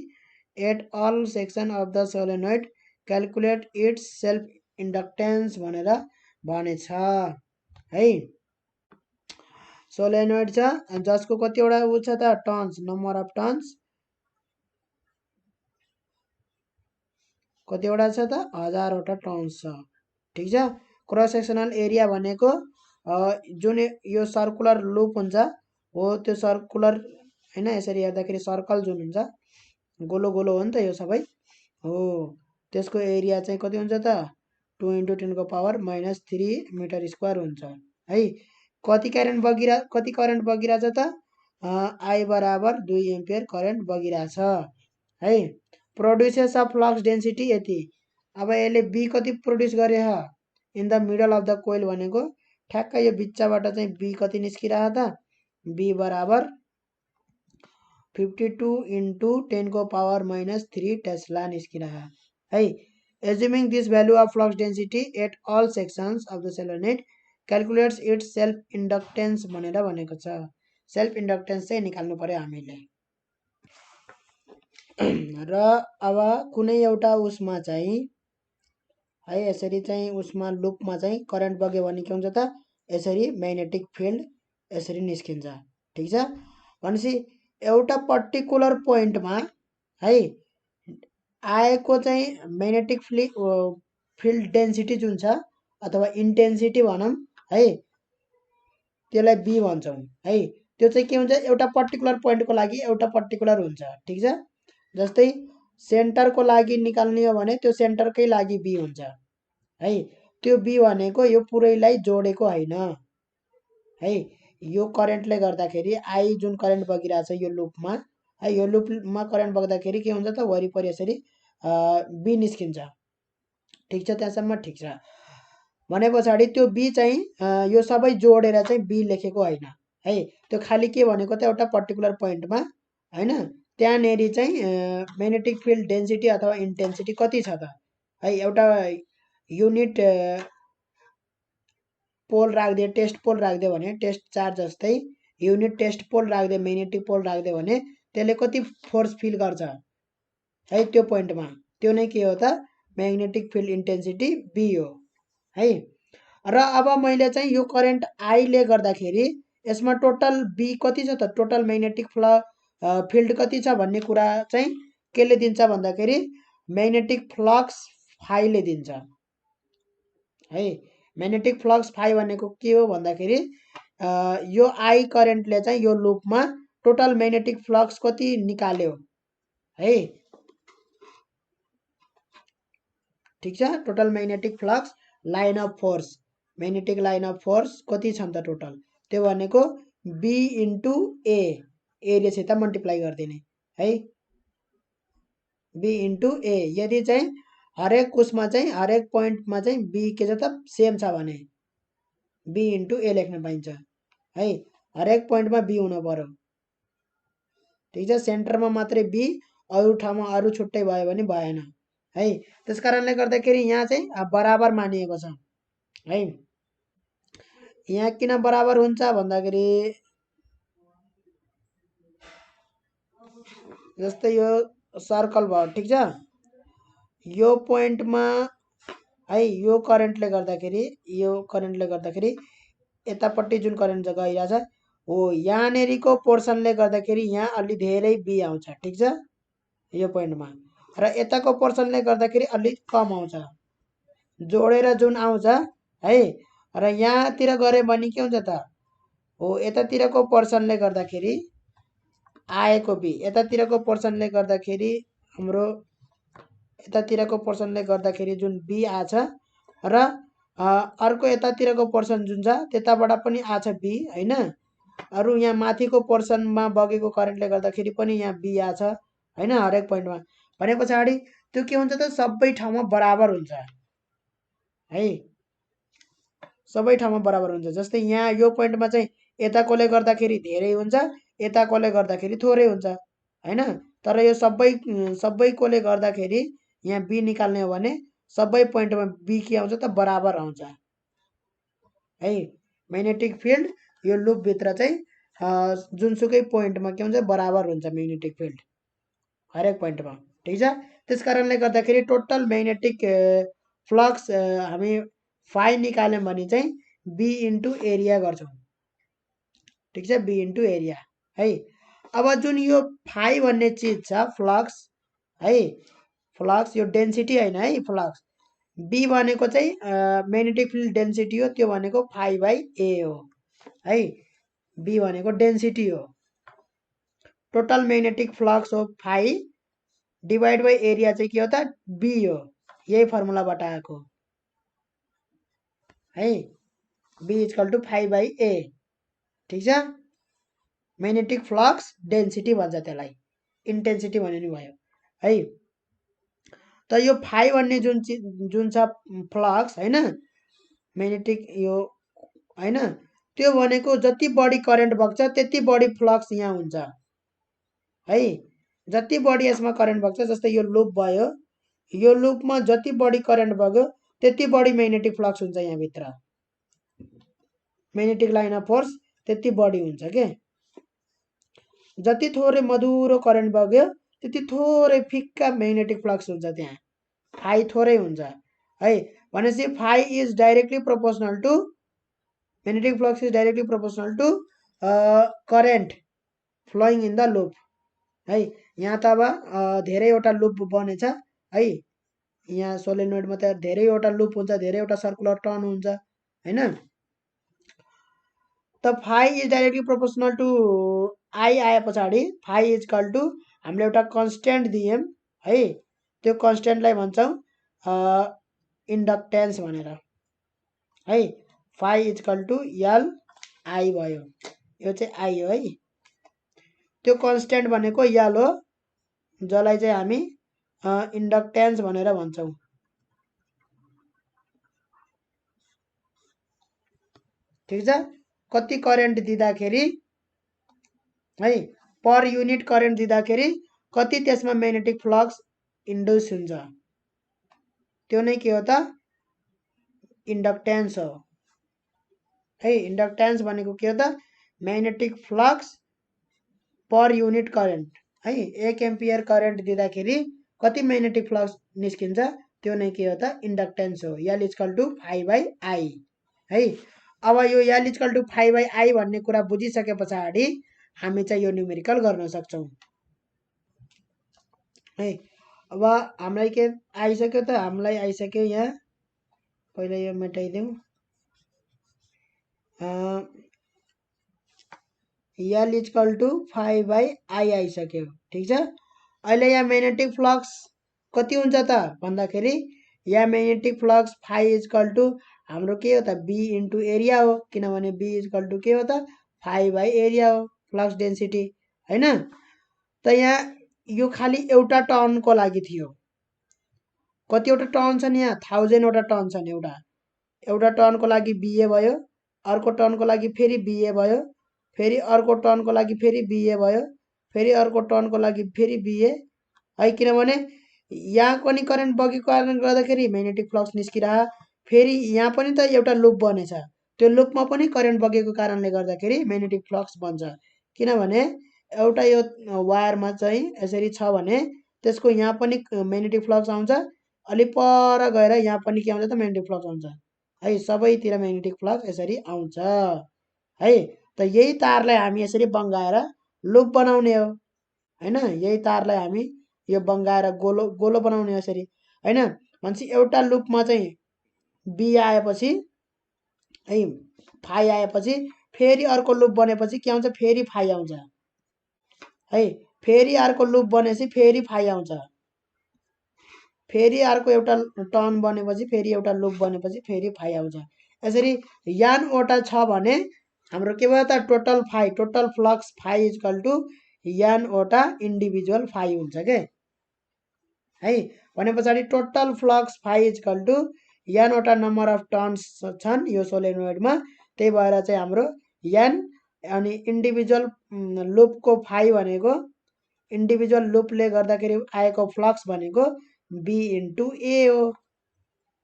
[SPEAKER 1] at all section of the solenoid, calculate its self inductance भनेर भनेछ है। Solenoid छ जसको कतिवटा उ छ त turns, number of turns कतिवटा छ त 1000वटा टर्न्स छ। ठिक छ, क्रस सेक्सनल एरिया भनेको जुन यो सर्कुलर लुप हुन्छ हो त्यो सर्कुलर हैन, यसरी हेर्दाखेरि सर्कल जुन हुन्छ गोलो गोलो हो नि त यो सबै हो, त्यसको एरिया चाहिँ कति हुन्छ त 2 × 10⁻³ मिटर स्क्वायर हुन्छ है। कति करेन्ट बगिरहेछ त आई बराबर 2 एम्पियर करेन्ट बगिरहेछ है। प्रोड्युसेस अफ फ्लक्स डेन्सिटी यति। अब यसले बी कति प्रोड्युस गरे ह in the middle of the coil भनेको ठ्याक्कै यो बिचबाट चाहिँ बी कति निस्किरहेछ त बी बराबर 52 × 10⁻³ टेस्ला निस्किरह है। Assuming this value of flux density at all sections of the solenoid, calculates its self inductance भनेर भनेको छ। सेल्फ इन्डक्टेन्स चाहिँ निकाल्नु पर्यो हामीले। र अब कुनै एउटा उसमा चाहिँ है यसरी चाहिँ उसमा लुपमा चाहिँ करेन्ट बग्यो भने के हुन्छ त यसरी म्याग्नेटिक फिल्ड यसरी निस्किन्छ। ठिक छ, भनेपछि एउटा पर्टिकुलर पोइन्टमा है आएको चाहिँ म्याग्नेटिक फिल्ड डेन्सिटी जुन छ अथवा इन्टेन्सिटी भनौँ है, त्यसलाई बी भन्छौँ है। त्यो चाहिँ के हुन्छ एउटा पर्टिकुलर पोइन्टको लागि एउटा पर्टिकुलर हुन्छ। ठिक छ, जस्तै सेन्टरको लागि निकाल्ने हो भने त्यो सेन्टरकै लागि बी हुन्छ है। त्यो बी भनेको यो पुरैलाई जोडेको होइन है। यो करेन्टले गर्दाखेरि आई जुन करेन्ट बगिरहेछ यो लुपमा है, यो लुपमा करेन्ट बग्दाखेरि के हुन्छ त वरिपरि यसरी बी निस्किन्छ। ठिक छ, त्यहाँसम्म ठिक छ। भने पछाडि त्यो बी चाहिँ यो सबै जोडेर चाहिँ बी लेखेको होइन है। त्यो खालि के भनेको त एउटा पर्टिकुलर पोइन्टमा हैन त्यहाँनेरि चाहिँ म्याग्नेटिक फिल्ड डेन्सिटी अथवा इन्टेन्सिटी कति छ त है। एउटा युनिट पोल राख्दे टेस्ट पोल राख्दे भने टेस्ट चार्ज जस्तै युनिट टेस्ट पोल राख्दे म्याग्नेटिक पोल राख्दे भने त्यसले कति फोर्स फिल गर्छ है त्यो पोइन्टमा, त्यो नै के हो त म्याग्नेटिक फिल्ड इन्टेन्सिटी बी हो है। र अब मैले चाहिँ यो करेन्ट आईले गर्दाखेरि यसमा टोटल बी कति छ त टोटल म्याग्नेटिक फिल्ड कति छ भन्ने कुरा चाहिँ केले दिन्छ भन्दाखेरि म्याग्नेटिक फ्लक्स फाइले दिन्छ है। म्याग्नेटिक फ्लक्स फाइ भनेको के हो भन्दाखेरि यो आई करेन्टले चाहिँ यो लुपमा टोटल म्याग्नेटिक फ्लक्स कति निकाल्यो है। ठिक छ, total magnetic flux line of force magnetic line of force कति छ त टोटल, त्यो भनेको बी इन्टु ए एरियासित मल्टिप्लाई गरिदिने है, बी इन्टु ए। यदि चाहिँ हरेक उसमा चाहिँ हरेक पोइन्टमा चाहिँ बी के छ त सेम छ भने बी इन्टु ए लेख्न पाइन्छ है। हरेक पोइन्टमा बी हुन पर्यो। ठिक छ, सेन्टरमा मात्रै बी अरू ठाउँमा अरू छुट्टै भयो भने भएन है। त्यस कारणले गर्दाखेरि यहाँ चाहिँ बराबर मानिएको छ है। यहाँ किन बराबर हुन्छ भन्दाखेरि जस्तै यो सर्कल भयो। ठिक छ, यो पोइन्टमा है। यो करेन्टले गर्दाखेरि यतापट्टि जुन करेन्ट गइरहेछ हो यहाँनेरिको पोर्सनले गर्दाखेरि यहाँ अलि धेरै बी आउँछ, ठिक छ यो पोइन्टमा, र यताको पोर्सनले गर्दाखेरि अलि कम आउँछ, जोडेर जुन आउँछ है। र यहाँतिर गऱ्यो भने के हुन्छ त हो यतातिरको पोर्सनले गर्दाखेरि आएको बी, यतातिरको पोर्सनले गर्दाखेरि हाम्रो यतातिरको पोर्सनले गर्दाखेरि जुन बी आछ र अर्को यतातिरको पोर्सन जुन छ त्यताबाट पनि आछ बी हैन। अरू यहाँ माथिको पोर्सनमा बगेको करेन्टले गर्दाखेरि पनि यहाँ बी आछ हैन, हरेक पोइन्टमा। भने पछाडि त्यो के हुन्छ त सबै ठाउँमा बराबर हुन्छ है, सबै ठाउँमा बराबर हुन्छ। जस्तै यहाँ यो पोइन्टमा चाहिँ यताकोले गर्दाखेरि धेरै हुन्छ, यताकोले गर्दाखेरि थोरै हुन्छ हैन। तर यो सबैकोले गर्दाखेरि यहाँ बी निकाल्ने हो भने सबै पोइन्टमा बी के आउँछ त बराबर आउँछ है। म्याग्नेटिक फिल्ड यो लुपभित्र चाहिँ जुनसुकै पोइन्टमा के हुन्छ बराबर हुन्छ म्याग्नेटिक फिल्ड हरेक पोइन्टमा, ठिक छ। त्यस कारणले गर्दाखेरि टोटल म्याग्नेटिक फ्लक्स हामी फाइ निकाल्यौँ भने चाहिँ बी इन्टु एरिया गर्छौँ, ठिक छ, बी इन्टु एरिया है। अब जुन यो फाइ भन्ने चिज छ फ्लक्स है, फ्लक्स यो डेन्सिटी होइन है, फ्लक्स बी भनेको चाहिँ म्याग्नेटिक फिल्ड डेन्सिटी हो, त्यो भनेको फाइ बाई ए हो है। बी भनेको डेन्सिटी हो, टोटल म्याग्नेटिक फ्लक्स हो फाइ डिभाइड बाई एरिया चाहिँ के हो त बी हो, यही फर्मुलाबाट आएको है। B equal to phi by A, ठिक छ। म्याग्नेटिक फ्लक्स डेन्सिटी भन्छ त्यसलाई, इन्टेन्सिटी भन्ने नि भयो है। त यो फाइ भन्ने जुन छ फ्लक्स हैन म्याग्नेटिक यो हैन, त्यो भनेको जति बढी करेन्ट बग्छ त्यति बढी फ्लक्स यहाँ हुन्छ है। जति बढी यसमा करेन्ट बग्छ, जस्तै यो लुप भयो, यो लुपमा जति बढी करेन्ट बग्यो त्यति बढी म्याग्नेटिक फ्लक्स हुन्छ यहाँभित्र, म्याग्नेटिक लाइन अफ फोर्स त्यति बढी हुन्छ के। जति थोरै मधुरो करेन्ट बग्यो त्यति थोरै फिक्का म्याग्नेटिक फ्लक्स हुन्छ, त्यहाँ फाइ थोरै हुन्छ है। भनेपछि phi is directly proportional to magnetic flux is directly proportional to current flowing in the loop है। यहाँ त अब धेरैवटा लुप बनेछ है, यहाँ सोलेनोइडमा त धेरैवटा लुप हुन्छ, धेरैवटा सर्कुलर टर्न हुन्छ हैन। त phi is directly proportional to I आए पछाडि फाइ इज इक्वल टु हामीले एउटा कन्स्ट्यान्ट दियौँ है, त्यो कन्स्ट्यान्टलाई भन्छौँ इन्डक्टेन्स भनेर है। Phi is equal to L I भयो, यो चाहिँ आई हो है। त्यो कन्स्ट्यान्ट भनेको एल हो, जसलाई चाहिँ हामी इन्डक्टेन्स भनेर भन्छौँ, ठिक छ। कति करेन्ट दिँदाखेरि है, पर युनिट करेन्ट दिँदाखेरि कति त्यसमा म्याग्नेटिक फ्लक्स इन्ड्युस हुन्छ, त्यो नै के हो त इन्डक्टेन्स हो है। इन्डक्टेन्स भनेको के हो त magnetic flux per unit current है। 1 एम्पियर करेन्ट दिँदाखेरि कति म्याग्नेटिक फ्लक्स निस्किन्छ, त्यो नै के हो त इन्डक्टेन्स हो। L equal to phi by I है। अब यो L equal to phi by I भन्ने कुरा बुझिसके पछाडि हामी चाहिँ यो न्युमेरिकल गर्न सक्छौँ है। अब हामीलाई के आइसक्यो त, हामीलाई आइसक्यो यहाँ, पहिला यो मेटाइदिउँ, L equal to phi by I आइसक्यो, ठिक छ। अहिले यहाँ म्याग्नेटिक फ्लक्स कति हुन्छ त भन्दाखेरि यहाँ magnetic flux phi equal to हाम्रो के हो त बी इन्टु एरिया हो, किनभने बी इक्वल टु के हो त फाइ बाई एरिया हो, फ्लक्स डेन्सिटी हैन। त यहाँ यो खाली एउटा टर्नको लागि थियो, कतिवटा टर्न छन् यहाँ 1000वटा टर्न छन्। एउटा टर्नको लागि बिए भयो, अर्को टर्नको लागि फेरि बिए भयो, फेरि अर्को टर्नको लागि फेरि बिए भयो, फेरि अर्को टर्नको लागि फेरि बिए है। किनभने यहाँ पनि करेन्ट बगेको कारणले गर्दाखेरि म्याग्नेटिक फ्लक्स निस्किरह, फेरि यहाँ पनि त एउटा लुप बनेछ, त्यो लुपमा पनि करेन्ट बगेको कारणले गर्दाखेरि म्याग्नेटिक फ्लक्स बन्छ। किनभने एउटा यो वायरमा चाहिँ यसरी छ भने त्यसको यहाँ पनि म्याग्नेटिक फ्लक्स आउँछ, अलि पर गएर यहाँ पनि के आउँछ त म्याग्नेटिक फ्लक्स आउँछ है सबैतिर म्याग्नेटिक फ्लक्स यसरी आउँछ है त यही तारलाई हामी यसरी बङ्गाएर लुप बनाउने हो हैन यही तारलाई हामी यो बङ्गाएर गोलो गोलो बनाउने हो यसरी हैन भनेपछि एउटा लुपमा चाहिँ बी आएपछि है फाइ आएपछि फेरि अर्को लुप बनेपछि के आउँछ फेरि फाइ आउँछ है फेरि अर्को लुप बनेपछि फेरि फाइ आउँछ फेरि अर्को एउटा टर्न बनेपछि फेरि एउटा लुप बनेपछि फेरि फाइ आउँछ यसरी यानवटा छ भने हाम्रो के भयो त total phi total flux phi equal to यानवटा इन्डिभिजुअल फाइ हुन्छ के है भने पछाडि total flux phi equal to यानवटा नम्बर अफ टर्न्स छन् यो सोलेनोइडमा त्यही भएर चाहिँ हाम्रो यान अनि इन्डिभिजुअल लुपको फाइ भनेको इन्डिभिजुअल लुपले गर्दाखेरि आएको फ्लक्स भनेको बी इन्टु ए हो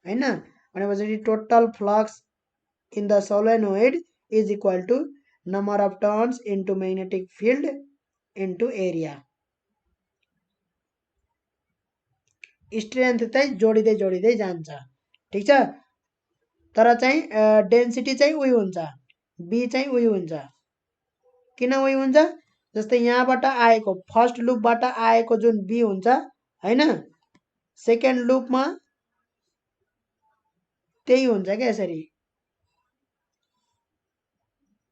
[SPEAKER 1] हैन भनेपछि total flux in the solenoid is equal to number of turns into magnetic field into area strength चाहिँ जोडिँदै जान्छ ठिक छ तर चाहिँ डेन्सिटी चाहिँ उही हुन्छ बी चाहिँ उही हुन्छ किन उही हुन्छ जस्तै यहाँबाट आएको फर्स्ट लुपबाट आएको जुन बी हुन्छ हैन सेकेन्ड लुपमा त्यही हुन्छ क्या यसरी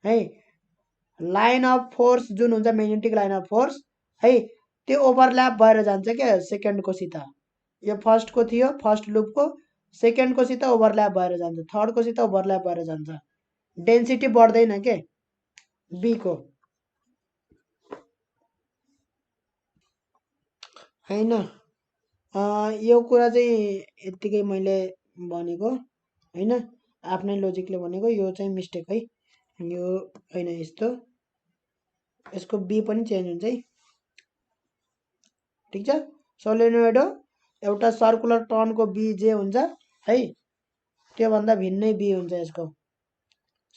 [SPEAKER 1] है लाइन अफ फोर्स जुन हुन्छ म्याग्नेटिक लाइन अफ फोर्स है त्यो ओभरल्याप भएर जान्छ क्या सेकेन्डको सित यो फर्स्टको थियो फर्स्ट लुपको सेकेन्डको सित ओभरल्याप भएर जान्छ थर्डको सित ओभरल्याप भएर जान्छ डेन्सिटी बढ्दैन के बी को हैन यो कुरा चाहिँ यतिकै मैले भनेको हैन आफ्नै लोजिकले भनेको यो चाहिँ मिस्टेक है यो हैन यस्तो यसको बी पनि चेन्ज हुन्छ है ठिक छ सोलेनोइड हो एउटा सर्कुलर टर्नको बी जे हुन्छ है त्योभन्दा भिन्नै बी हुन्छ यसको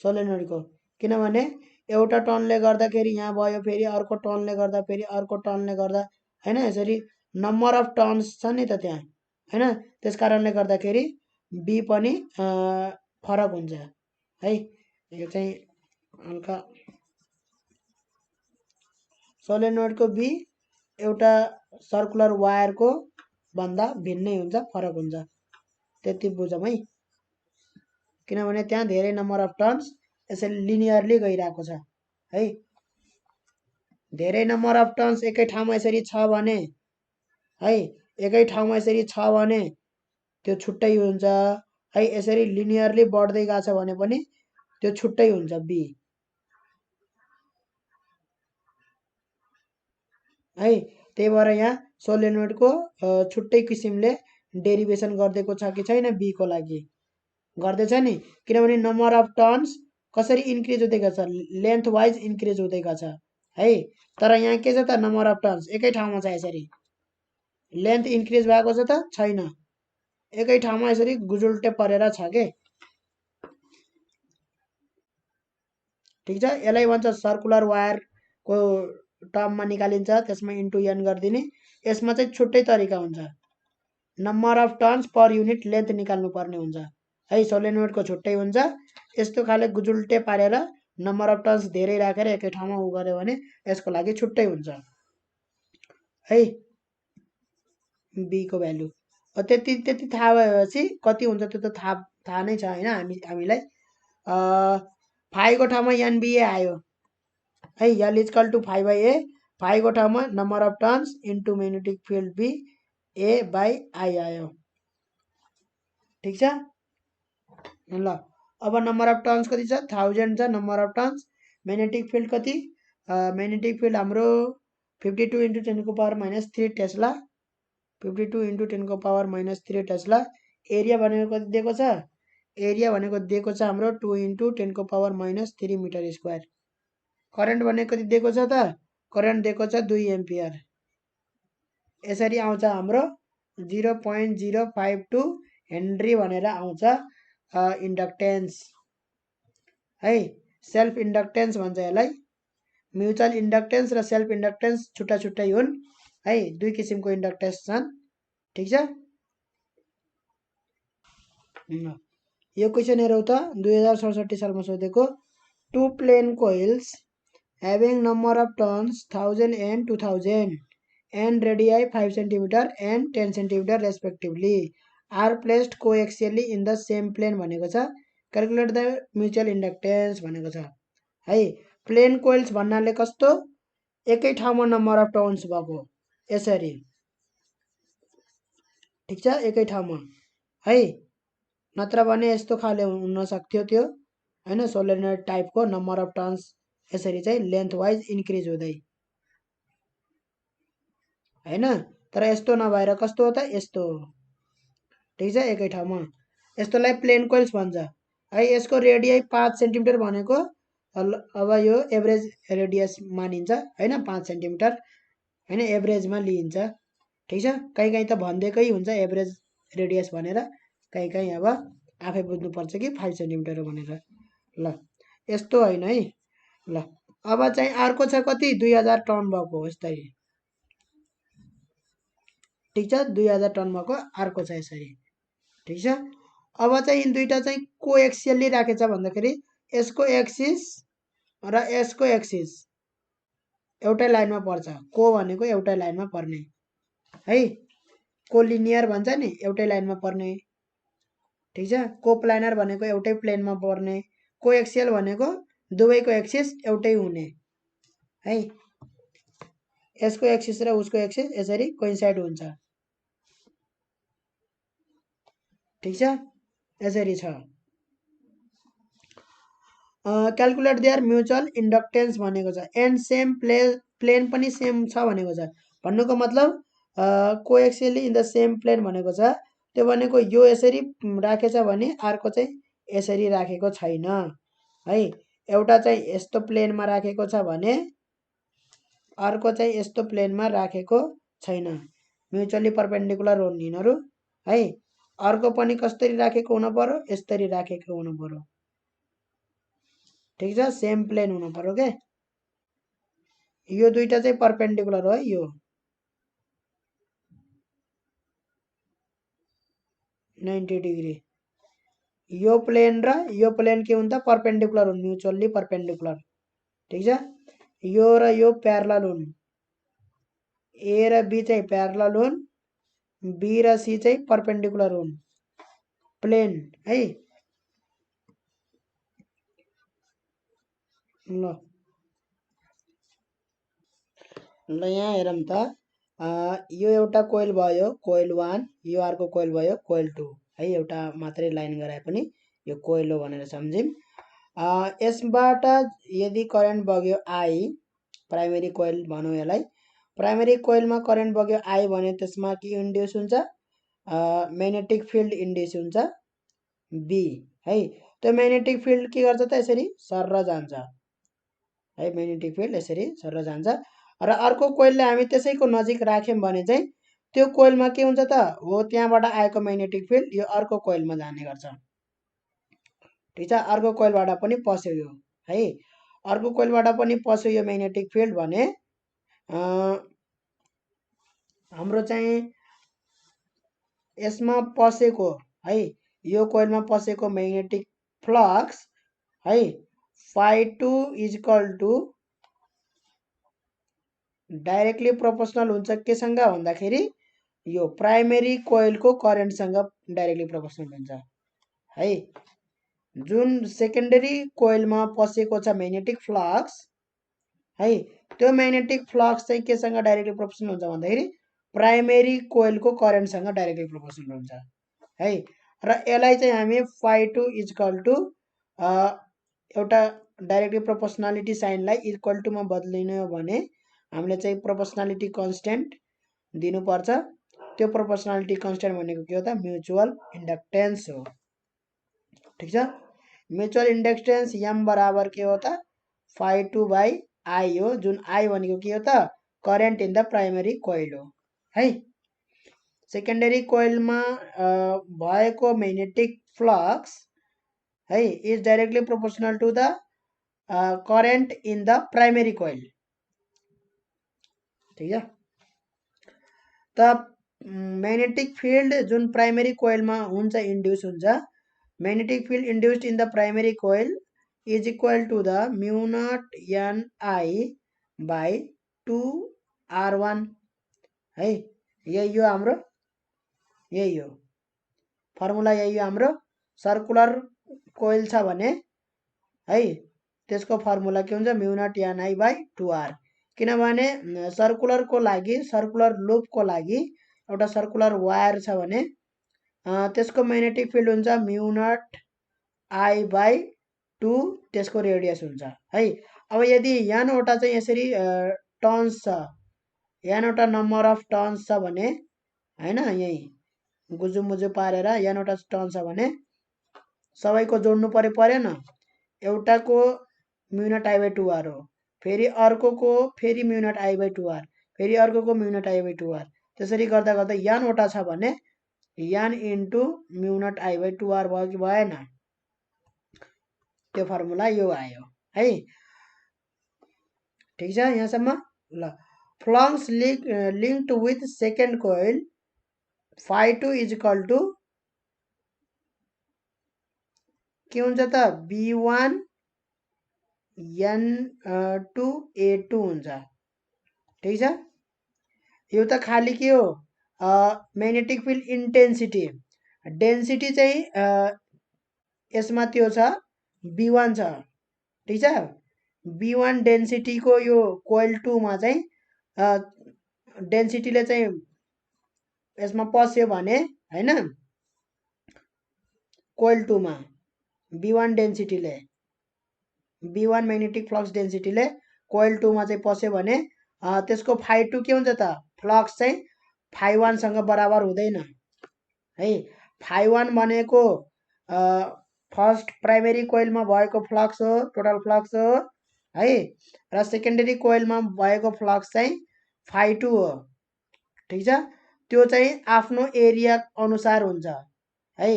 [SPEAKER 1] सोलेनोइडको किनभने एउटा टर्नले गर्दाखेरि यहाँ भयो फेरि अर्को टर्नले गर्दा फेरि अर्को टर्नले गर्दा हैन यसरी नम्बर अफ टर्न्स छ नि त त्यहाँ हैन त्यस कारणले गर्दाखेरि बी पनि फरक हुन्छ है यो चाहिँ हल्का सोलेनोइडको बी एउटा सर्कुलर वायरको भन्दा भिन्नै हुन्छ फरक हुन्छ त्यति बुझौँ है किनभने त्यहाँ धेरै नम्बर अफ टर्न्स यसरी लिनियरली गइरहेको छ है धेरै नम्बर अफ टर्न्स एकै ठाउँमा यसरी छ भने है एकै ठाउँमा यसरी छ भने त्यो छुट्टै हुन्छ है यसरी लिनियरली बढ्दै गएको छ भने पनि त्यो छुट्टै हुन्छ बी है त्यही भएर यहाँ सोलेनोइडको छुट्टै किसिमले डेरिभेसन गरिदिएको छ कि छैन बी को लागि गर्दैछ नि किनभने नम्बर अफ टर्न्स कसरी इन्क्रिज हुँदै गर्छ लेन्थ वाइज इन्क्रिज हुँदै गर्छ है तर यहाँ के छ त नम्बर अफ टर्न्स एकै ठाउँमा छ यसरी लेन्थ इन्क्रिज भएको छ त छैन एकै ठाउँमा यसरी गुजुल्टे परेर छ के ठिक छ यसलाई भन्छ सर्कुलर वायरको टर्ममा निकालिन्छ त्यसमा इन्टु एन गरिदिने यसमा चाहिँ छुट्टै तरिका हुन्छ number of turns per unit length निकाल्नु पर्ने हुन्छ है सोलेनोइडको छुट्टै हुन्छ यस्तो खाले गुजुल्टे पारेर नम्बर अफ टर्न्स धेरै राखेर एकै ठाउँमा उ गर्यो भने यसको लागि छुट्टै हुन्छ है बी को भ्यालु त्यति थाहा भएपछि कति हुन्छ त्यो त थाहा नै छ हैन हामीलाई फाइको ठाउँमा एनबिए आयो है यल इक्वल टु 5/a 5 को ठाउँमा number of turns into magnetic field B A by I आयो ठिक छ ल अब नम्बर अफ टर्न्स कति छ 1000 छ number of turns magnetic field कति म्याग्नेटिक फिल्ड हाम्रो 52 into 10⁻³ Tesla 52 into 10⁻³ Tesla area भनेको कति दिएको छ एरिया भनेको दिएको छ हाम्रो 2 इन्टु 10⁻³ मिटर स्क्वायर करेन्ट भनेको कति दिएको छ त करेन्ट दिएको छ 2 एम्पियर यसरी आउँछ हाम्रो 0.052 हेनरी भनेर आउँछ इन्डक्टेन्स है सेल्फ इन्डक्टेन्स भन्छ यसलाई म्युचुअल इन्डक्टेन्स र सेल्फ इन्डक्टेन्स छुट्टा छुट्टै हुन् है दुई किसिमको इन्डक्टेन्स छन् ठीक छ यो क्वेसन हेरौँ त 2067 सालमा सोधेको two plane coils having number of turns 1000 and 2000 and radii 5 cm and 10 cm respectively are placed coaxially in the same plane भनेको छ क्याल्कुलेट द म्युचुअल इन्डक्टेन्स भनेको छ है प्लेन कोइल्स भन्नाले कस्तो एकै ठाउँमा नम्बर अफ टर्न्स भएको यसरी ठिक छ एकै ठाउँमा है नत्र भने यस्तो खाले हुन सक्थ्यो त्यो हैन सोलेनोइड टाइपको नम्बर अफ टर्न्स यसरी चाहिँ लेन्थ वाइज इन्क्रिज हुँदै हैन तर यस्तो नभएर कस्तो हो त यस्तो ठिक छ एकै ठाउँमा यस्तोलाई प्लेन कोइल्स भन्छ है यसको रेडियाई 5 सेन्टिमिटर भनेको अब यो एभरेज रेडियस मानिन्छ हैन 5 सेन्टिमिटर हैन एभरेजमा लिइन्छ ठिक छ कहीँ कहीँ त भन्दैकै हुन्छ एभरेज रेडियस भनेर कहीँ कहीँ अब आफै बुझ्नुपर्छ कि 5 सेन्टिमिटर हो भनेर ल यस्तो होइन है ल अब चाहिँ अर्को छ कति 2000 टन भएको यसरी ठिक छ 2000 टन भएको अर्को छ यसरी ठिक छ अब चाहिँ यिन दुईटा चाहिँ कोएक्सियली राखेछ भन्दाखेरि यसको एक्सिस र यसको एक्सिस एउटै लाइनमा पर्छ को भनेको एउटै लाइनमा पर्ने है कोलिनियर भन्छ नि एउटै लाइनमा पर्ने ठिक छ कोप्लानर भनेको एउटै प्लेनमा पर्ने कोएक्सियल भनेको दुवैको एक्सिस एउटै हुने है यसको एक्सिस र उसको एक्सिस यसरी कोइन्साइड हुन्छ ठिक छ यसरी छ क्याल्कुलेट देयर म्युचुअल इन्डक्टेन्स भनेको छ एन्ड सेम प्लेन पनि सेम छ भनेको छ भन्नुको मतलब कोएक्सियली इन द सेम प्लेन भनेको छ त्यो भनेको यो यसरी राखेछ भने अर्को चाहिँ यसरी राखेको छैन है एउटा चाहिँ यस्तो प्लेनमा राखेको छ भने अर्को चाहिँ यस्तो प्लेनमा राखेको छैन म्युचुअली परपेन्डिकुलर हुन् यिनीहरू है अर्को पनि कसरी राखेको हुनु पर्यो यसरी राखेको हुनु पर्यो ठिक छ सेम प्लेन हुनु पर्यो के यो दुईटा चाहिँ परपेन्डिकुलर हो है यो 90 डिग्री यो प्लेन र यो प्लेन के हुन्छ परपेन्डिकुलर हुन् म्युचुअली परपेन्डिकुलर ठिक छ यो र यो प्यारलल हुन् ए र बी चाहिँ प्यारलल हुन् बी र सी चाहिँ परपेन्डिकुलर हुन् प्लेन है ल ल यहाँ हेरौँ त यो एउटा कोइल भयो कोइल 1 यो अर्को कोइल भयो कोइल 2 है एउटा मात्रै लाइन गराए पनि यो कोइल हो भनेर सम्झिम यसबाट यदि करेन्ट बग्यो आई प्राइमेरी कोइल भनौँ यसलाई प्राइमेरी कोइलमा करेन्ट बग्यो आई भने त्यसमा के इन्ड्युस हुन्छ म्याग्नेटिक फिल्ड इन्ड्युस हुन्छ बी है त्यो म्याग्नेटिक फिल्ड के गर्छ त यसरी सर्र जान्छ है म्याग्नेटिक फिल्ड यसरी सर्र जान्छ र अर्को कोइललाई हामी त्यसैको नजिक राख्यौँ भने चाहिँ त्यो कोइलमा के हुन्छ त हो त्यहाँबाट आएको म्याग्नेटिक फिल्ड यो अर्को कोइलमा जाने गर्छ ठिक छ अर्को कोइलबाट पनि पस्यो यो है अर्को कोइलबाट पनि पस्यो यो म्याग्नेटिक फिल्ड भने हाम्रो चाहिँ यसमा पसेको है यो कोइलमा पसेको म्याग्नेटिक फ्लक्स है phi2 equal to directly proportional हुन्छ केसँग भन्दाखेरि यो प्राइमेरी कोइलको करेन्टसँग डाइरेक्टली प्रोपोर्सनल हुन्छ है जुन सेकेन्डरी कोइलमा पसेको छ म्याग्नेटिक फ्लक्स है त्यो म्याग्नेटिक फ्लक्स चाहिँ केसँग डाइरेक्टली प्रोपोर्सनल हुन्छ भन्दाखेरि प्राइमेरी कोइलको करेन्टसँग डाइरेक्टली प्रोपोर्सनल हुन्छ है र यसलाई चाहिँ हामी phi2 इक्वल टु एउटा डाइरेक्टली प्रोपोर्सनालिटी साइनलाई इक्वल टुमा बदलिने हो भने हामीले चाहिँ प्रोपोर्सनालिटी कन्स्टेन्ट दिनुपर्छ त्यो प्रोपोर्सनालिटी कन्स्टेन्ट भनेको के हो त म्युचुअल इन्डक्टेन्स हो ठिक छ म्युचुअल इन्डक्टेन्स एम बराबर के हो त phi2 बाई आई हो जुन आई भनेको के हो त current in the primary coil हो है सेकेन्डरी कोइलमा भएको म्याग्नेटिक फ्लक्स है is directly proportional to the current in the primary coil ठिक छ त म्याग्नेटिक फिल्ड जुन प्राइमेरी कोइलमा हुन्छ इन्ड्युस हुन्छ magnetic field induced in the primary coil is equal to the mu naught Ni by 2R1 है। यही हो हाम्रो, यही हो फर्मुला, यही हो हाम्रो। सर्कुलर कोइल छ भने है त्यसको फर्मुला के हुन्छ, म्यु नट Ni बाई 2R। किनभने सर्कुलरको लागि, सर्कुलर लुपको लागि एउटा सर्कुलर वायर छ भने त्यसको म्याग्नेटिक फिल्ड हुन्छ म्यु नट I बाई 2 त्यसको रेडियस हुन्छ है। अब यदि यहाँवटा चाहिँ यसरी टर्न्स छ, यहाँवटा नम्बर अफ टर्न्स छ भने हैन, यही गुजुमुजु पारेर यहाँवटा टर्न छ भने सबैको जोड्नु परेन। एउटाको म्यु नट I बाई 2R हो, फेरि अर्कोको फेरि म्यु नट I बाई 2R, फेरि अर्कोको म्यु नट I बाई 2R, त्यसरी गर्दा गर्दा यहाँवटा छ भने यान इन्टु म्यु नट I बाई 2R भयो कि भएन, त्यो फर्मुला यो आयो है। ठिक छ यहाँसम्म। ल flux linked with second coil phi2 is equal to के हुन्छ त B1 N2 A2 हुन्छ। ठिक छ, यो त खाली के हो, म्याग्नेटिक फिल्ड इन्टेन्सिटी, डेन्सिटी चाहिँ यसमा त्यो छ B1 छ। ठिक छ, B1 डेन्सिटीको यो कोइल 2 मा चाहिँ डेन्सिटीले चाहिँ यसमा पस्यो भने हैन, कोइल 2 मा B1 डेन्सिटीले, B1 म्याग्नेटिक फ्लक्स डेन्सिटीले कोइल 2 मा चाहिँ पस्यो भने त्यसको phi2 के हुन्छ त, फ्लक्स चाहिँ phi1 सँग बराबर हुँदैन है। phi1 भनेको फर्स्ट प्राइमेरी कोइलमा भएको फ्लक्स हो, टोटल फ्लक्स हो है, र सेकेन्डरी कोइलमा भएको फ्लक्स चाहिँ phi2 हो। ठिक छ, त्यो चाहिँ आफ्नो एरिया अनुसार हुन्छ है।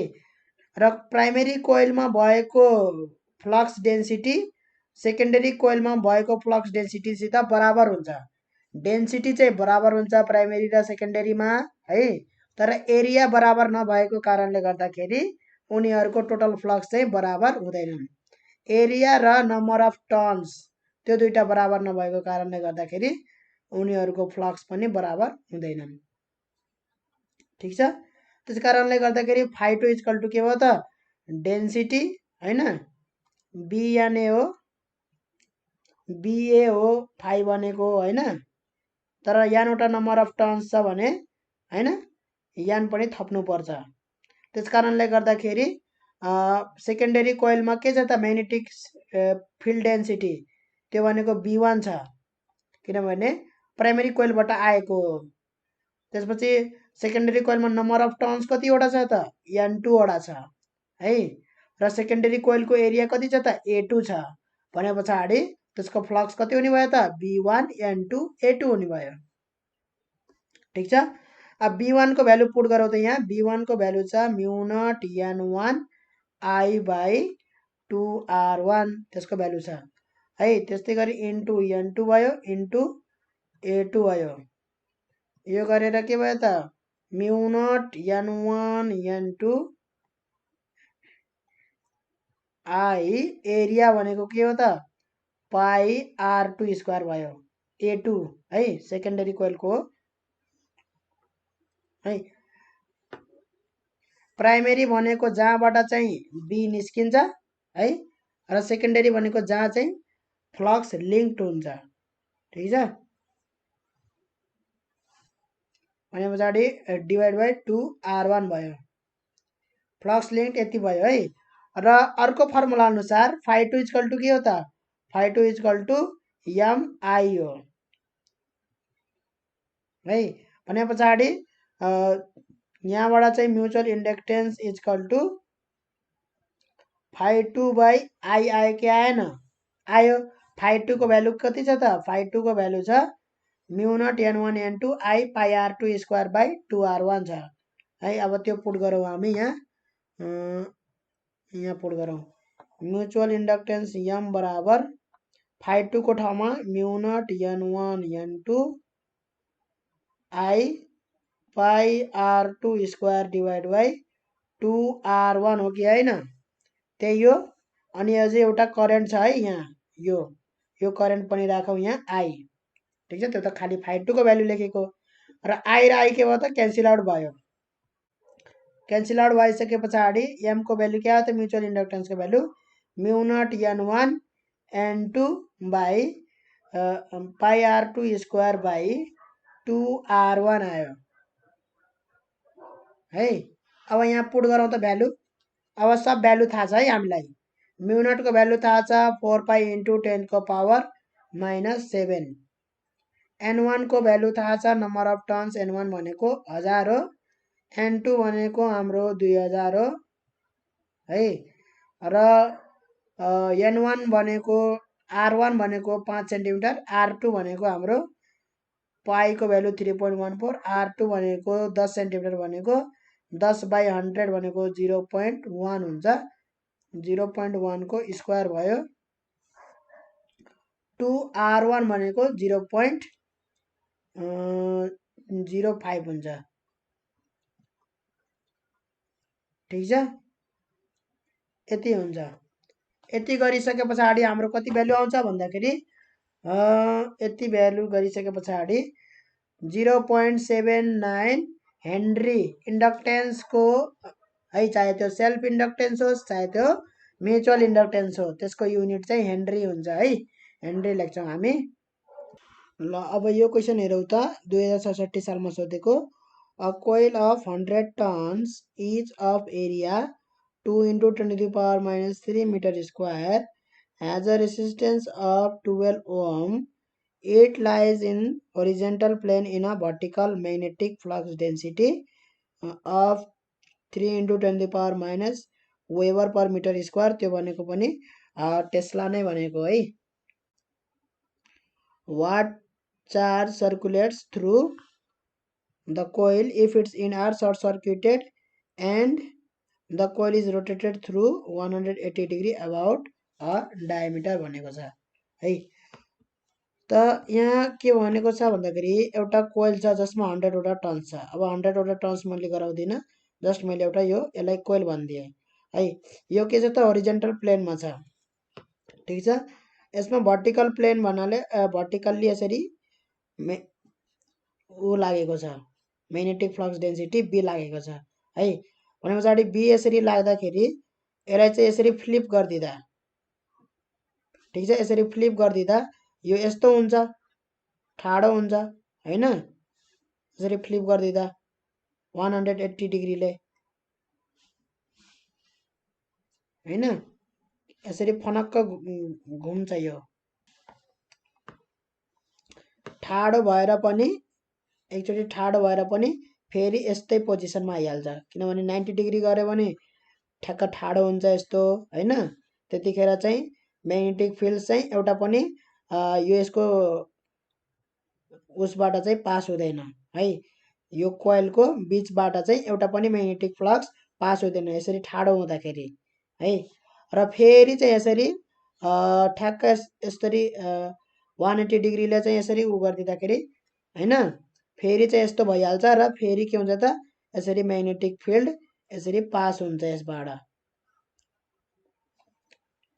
[SPEAKER 1] र प्राइमेरी कोइलमा भएको फ्लक्स डेन्सिटी सेकेन्डरी कोइलमा भएको फ्लक्स डेन्सिटीसित बराबर हुन्छ। डेन्सिटी चाहिँ बराबर हुन्छ प्राइमेरी र सेकेन्डरीमा है, तर एरिया बराबर नभएको कारणले गर्दाखेरि उनीहरूको टोटल फ्लक्स चाहिँ बराबर हुँदैनन्। एरिया र नम्बर अफ टर्न्स त्यो दुईटा बराबर नभएको कारणले गर्दाखेरि उनीहरूको फ्लक्स पनि बराबर हुँदैनन्। ठिक छ, त्यस कारणले गर्दाखेरि phi2 इक्वल टु के भयो त, डेन्सिटी हैन BNA हो, BA हो phi भनेको हैन, तर यहाँवटा नम्बर अफ टर्न्स छ भने हैन, यान पनि थप्नु पर्छ। त्यस कारणले गर्दाखेरि सेकेन्डरी कोइलमा के छ त, म्याग्नेटिक फिल्ड डेन्सिटी त्यो भनेको B1 छ, किनभने प्राइमेरी कोइलबाट आएको हो। त्यसपछि सेकेन्डरी कोइलमा नम्बर अफ टर्न्स कतिवटा छ त, N2 वटा छ है, र सेकेन्डरी कोइलको एरिया कति छ त, A2 छ भने पछाडि त्यसको फ्लक्स कति हुने भयो त, B1 N2 A2 हुने भयो। ठिक छ, अब B1 को भ्यालु पुट गरौँ त यहाँ B1 को भ्यालु छ म्यु naught N1 I by 2R1 त्यसको भ्यालु छ है। त्यस्तै गरी इन्टु N2 भयो इन्टु A2 भयो, यो गरेर के भयो त म्यु naught N1 N2 I area भनेको के हो त पाई R2 स्क्वायर भयो, A2 है सेकेन्डरी कोइलको है। प्राइमेरी भनेको जहाँबाट चाहिँ B निस्किन्छ है, र सेकेन्डरी भनेको जहाँ चाहिँ फ्लक्स लिङ्क्ड हुन्छ। ठिक छ, भने पछाडि डिभाइड बाई 2R1 भयो, फ्लक्स लिङ्क्ड यति भयो है। र अर्को फर्मुला अनुसार phi2 इक्वल टु के हो त, phi2 इक्वल टु MI हो है। भने पछाडि यहाँबाट चाहिँ mutual inductance equal to phi2 by I आयो कि आएन, आयो। phi2 को भ्यालु कति छ त, phi2 को भ्यालु छ म्यु naught N1 N2 I pie R2 square by 2R1 छ है। अब त्यो पुट गरौँ हामी यहाँ पुट गरौँ, म्युचुअल इन्डक्टेन्स M बराबर phi2 को ठाउँमा म्यु naught N1 N2 I pie R2 square divide by 2R1 हो कि होइन, त्यही हो। अनि अझै एउटा करेन्ट छ है यहाँ, यो करेन्ट पनि राखौँ यहाँ आई। ठिक छ, त्यो त खालि phi2 को भ्यालु लेखेको, र आई र आई के भयो त क्यान्सल आउट भयो। क्यान्सल आउट भइसके पछाडि m को भ्यालु क्या हो त म्युचुअल इन्डक्टेन्सको value mu naught n1 n2 by pi r2 square by 2r1 आयो है। अब यहाँ पुट गरौँ त भ्यालु, अब सब भ्यालु थाहा छ है हामीलाई। म्यु नटको भ्यालु थाहा छ 4 पाई इन्टु 10 को पावर -7। n1 को भ्यालु थाहा छ, नम्बर अफ टर्न्स n1 भनेको 1000 हो, n2 भनेको हाम्रो 2000 हो है, र n1 भनेको r1 भनेको 5 सेन्टिमिटर, r2 भनेको हाम्रो पाईको भ्यालु 3.14, r2 भनेको 10 सेन्टिमिटर भनेको 10 बाई 100 भनेको 0.1 हुन्छ, 0.1 को स्क्वायर भयो, 2r1 भनेको 0.05 हुन्छ। ठिक छ, यति हुन्छ। यति गरिसके पछाडि हाम्रो कति भ्यालु आउँछ भन्दाखेरि यति भ्यालु गरिसके पछाडि 0.79 हेनरी इन्डक्टेन्सको है, चाहे त्यो सेल्फ इन्डक्टेन्स होस् चाहे त्यो म्युचुअल इन्डक्टेन्स हो, त्यसको युनिट चाहिँ हेनरी हुन्छ है, हेनरी लेख्छौँ हामी। ल अब यो क्वेसन हेरौँ त 2066 सालमा सोधेको। A coil of 100 turns each of area 2 × 10⁻³ metre square has a resistance of 12 ohm. It lies in horizontal plane in a vertical magnetic flux density of 3 × 10⁻³ weber per metre square. त्यो भनेको पनि Tesla नै भनेको है। What charge circulates through the coil if its ends are short circuited and the coil is rotated through 180 degree about a diameter भनेको छ है। त यहाँ के भनेको छ भन्दाखेरि एउटा कोइल छ जसमा 100 वटा टर्न्स छ। अब 100 वटा टर्न्स मैले गराउँदिनँ, जस्ट मैले एउटा यसलाई कोइल भनिदिएँ है। यो के छ त होरिजेन्टल प्लेनमा छ। ठिक छ, यसमा भर्टिकल प्लेन भन्नाले भर्टिकल्ली यसरी ऊ लागेको छ, म्याग्नेटिक फ्लक्स डेन्सिटी बी लागेको छ है। भने पछाडि बी यसरी लाग्दाखेरि यसलाई चाहिँ यसरी फ्लिप गरिदिँदा, ठिक छ, यसरी फ्लिप गरिदिँदा यो यस्तो हुन्छ, ठाडो हुन्छ हैन, यसरी फ्लिप गरिदिँदा 180 डिग्रीले हैन, यसरी फनक्क घुम्छ। यो ठाडो भएर पनि एकचोटि ठाडो भएर पनि फेरि यस्तै पोजिसनमा आइहाल्छ, किनभने 90 डिग्री गऱ्यो भने ठ्याक्क ठाडो हुन्छ यस्तो हैन। त्यतिखेर चाहिँ म्याग्नेटिक फिल्ड चाहिँ एउटा पनि यो यसको उसबाट चाहिँ पास हुँदैन है, यो कोइलको बीचबाट चाहिँ एउटा पनि म्याग्नेटिक फ्लक्स पास हुँदैन यसरी ठाडो हुँदाखेरि है। र फेरि चाहिँ यसरी ठ्याक्क यसरी 180 डिग्रीले चाहिँ यसरी उ गरिदिँदाखेरि हैन, फेरि चाहिँ यस्तो भइहाल्छ र फेरि के हुन्छ त यसरी म्याग्नेटिक फिल्ड यसरी पास हुन्छ यसबाट।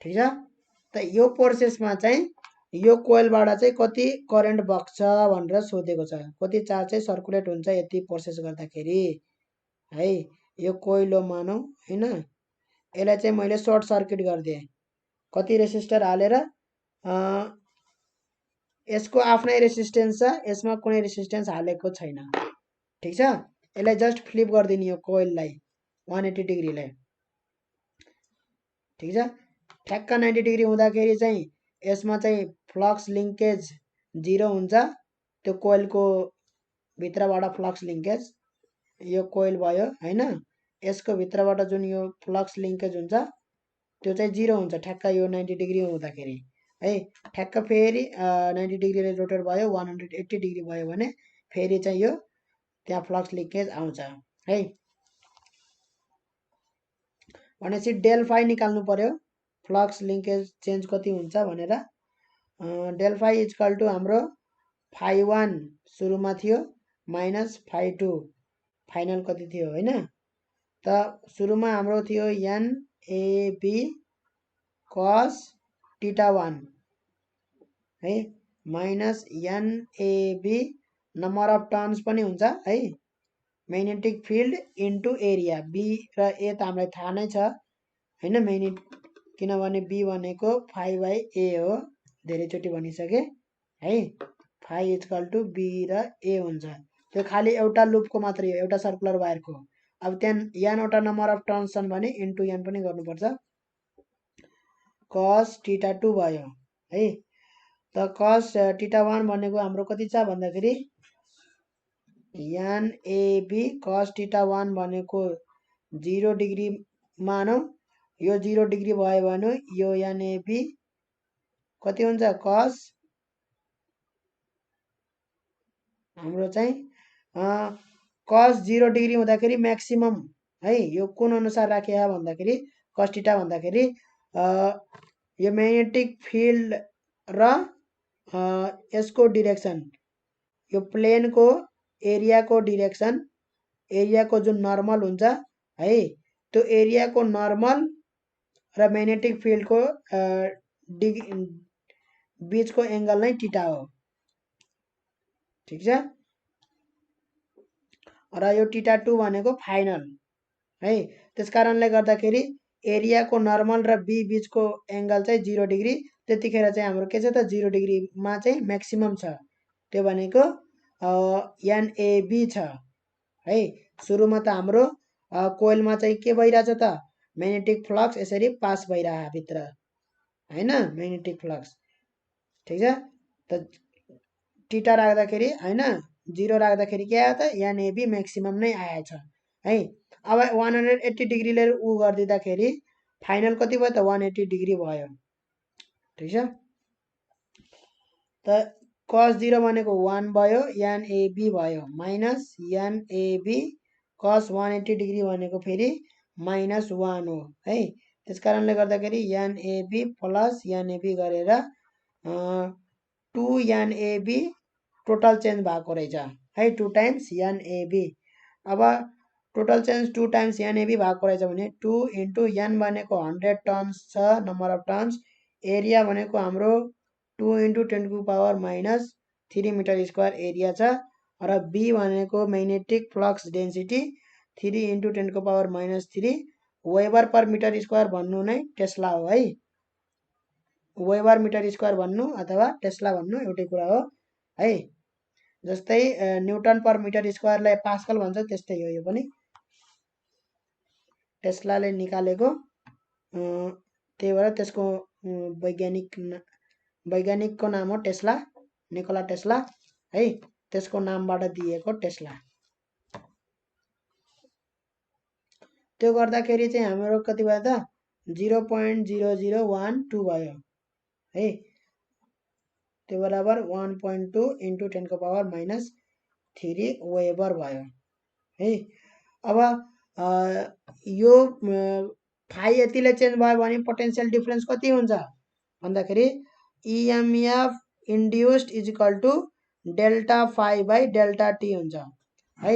[SPEAKER 1] ठिक छ, त यो प्रोसेसमा चाहिँ यो कोइलबाट चाहिँ कति करेन्ट बग्छ भनेर सोधेको छ, कति चार्ज चाहिँ सर्कुलेट हुन्छ यति प्रोसेस गर्दाखेरि है। यो कोइल हो मानौ हैन, यसलाई चाहिँ मैले सर्ट सर्किट गरिदिएँ, कति रेसिस्टर हालेर, यसको आफ्नै रेसिस्टेन्स छ, यसमा कुनै रेसिस्टेन्स हालेको छैन। ठिक छ, यसलाई जस्ट फ्लिप गरिदिने यो कोइललाई 180 डिग्रीले। ठिक छ, ठ्याक्क 90 डिग्री हुँदाखेरि चाहिँ यसमा चाहिँ फ्लक्स लिङ्केज 0 हुन्छ, त्यो कोइलको भित्रबाट फ्लक्स लिङ्केज, यो कोइल भयो हैन, यसको भित्रबाट जुन यो फ्लक्स लिङ्केज हुन्छ त्यो चाहिँ 0 हुन्छ ठ्याक्क यो 90 डिग्री हुँदाखेरि है। ठ्याक्क फेरि 90 डिग्रीले रोटेट भयो 180 डिग्री भयो भने फेरि चाहिँ यो त्यहाँ फ्लक्स लिङ्केज आउँछ है। भनेपछि डेल फाई निकाल्नु पर्यो, फ्लक्स लिङ्केज चेन्ज कति हुन्छ भनेर। डेल फाई इक्वल टु हाम्रो phi1 सुरुमा थियो माइनस phi2 फाइनल कति थियो हैन, त सुरुमा हाम्रो थियो एनएबी कस टीटा 1 है minus NAB number of turns पनि हुन्छ है magnetic field into area B र ए त हामीलाई थाहा नै छ हैन किनभने बी भनेको फाइ बाई ए हो धेरैचोटि भनिसके है फाइ इक्वल टु बी र ए हुन्छ त्यो खाली एउटा लुपको मात्रै हो एउटा सर्कुलर वायरको अब त्यहाँ एनवटा नम्बर अफ टर्न्स छन् भने इन्टु एन पनि गर्नुपर्छ कस टीटा 2 भयो है त कस टीटा 1 भनेको हाम्रो कति छ भन्दाखेरि एनएबी कस टीटा 1 भनेको 0 डिग्री मानौ यो 0 डिग्री भयो भने यो एनएबी कति हुन्छ कस हाम्रो चाहिँ कस 0 डिग्री हुँदाखेरि म्याक्सिमम है यो कुन अनुसार राखिया भन्दाखेरि कस टीटा भन्दाखेरि यो म्याग्नेटिक फिल्ड र यसको डिरेक्सन यो प्लेनको एरियाको डिरेक्सन एरियाको जुन नर्मल हुन्छ है त्यो एरियाको नर्मल र म्याग्नेटिक फिल्डको बीचको एंगल नै टीटा हो ठीक छ र यो टीटा 2 भनेको फाइनल है त्यसकारणले गर्दाखेरि एरियाको नर्मल र बी बीचको एंगल चाहिँ 0 डिग्री त्यतिखेर चाहिँ हाम्रो के छ त 0 डिग्रीमा चाहिँ म्याक्सिमम छ त्यो भनेको एनएबी छ है सुरुमा त हाम्रो कोइलमा चाहिँ के भइराछ त म्याग्नेटिक फ्लक्स यसरी पास भइरहा भित्र हैन म्याग्नेटिक फ्लक्स ठीक छ त टीटा राख्दाखेरि हैन 0 राख्दाखेरि के आयो त एनएबी म्याक्सिमम नै आएछ है अब 180 डिग्रीले उ गर्दिदाखेरि फाइनल कति भयो त 180 डिग्री भयो ठीक छ त cos 0 भनेको 1 भयो एनएबी भयो माइनस एनएबी cos 180 डिग्री भनेको फेरि माइनस 1 हो है त्यसकारणले गर्दाखेरि एनएबी प्लस एनएबी गरेर 2 एनएबी टोटल चेन्ज भएको रहेछ है 2 टाइम्स एनएबी अब टोटल चेन्ज 2 टाइम्स एनएबी भएको रहेछ भने 2 इन्टु एन भनेको 100 टर्न्स छ नम्बर अफ टर्न्स एरिया भनेको हाम्रो 2 इन्टु 10 को power minus 3 metre square area छ र बी भनेको म्याग्नेटिक फ्लक्स डेन्सिटी 3 इन्टु 10 को power minus 3 weber per metre square भन्नु नै टेस्ला हो है वेबर मिटर स्क्वायर भन्नु अथवा टेस्ला भन्नु एउटै कुरा हो है जस्तै न्यूटन पर मिटर स्क्वायरलाई पास्कल भन्छ त्यस्तै हो यो पनि टेस्लाले निकालेको त्यही भएर त्यसको वैज्ञानिकको नाम हो टेस्ला निकोला टेस्ला है त्यसको नामबाट दिएको टेस्ला त्यो गर्दाखेरि चाहिँ हाम्रो कति भयो त 0.0012 भयो है त्यो बराबर 1.2 इन्टु 10 को पावर माइनस 3 वेबर भयो है अब यो फाइ यतिले चेन्ज भयो भने पोटेन्शियल डिफरेन्स कति हुन्छ भन्दाखेरि EMF induced is equal to delta phi by delta T हुन्छ है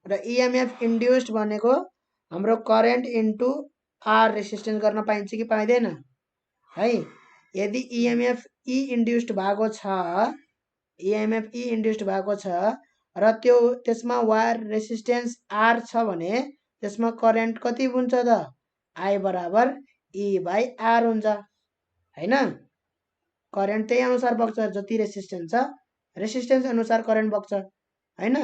[SPEAKER 1] र इएमएफ इन्ड्युस्ड भनेको हाम्रो करेन्ट इन्टु आर रेसिस्टेन्स गर्न पाइन्छ कि पाइँदैन है यदि इएमएफ ई इन्ड्युस्ड भएको छ इएमएफ ई इन्ड्युस्ड भएको छ र त्यो त्यसमा वायर रेसिस्टेन्स आर छ भने त्यसमा करेन्ट कति हुन्छ त आई बराबर ई बाई आर हुन्छ हैन करेन्ट त्यही अनुसार बग्छ जति रेसिस्टेन्स छ रेसिस्टेन्स अनुसार करेन्ट बग्छ हैन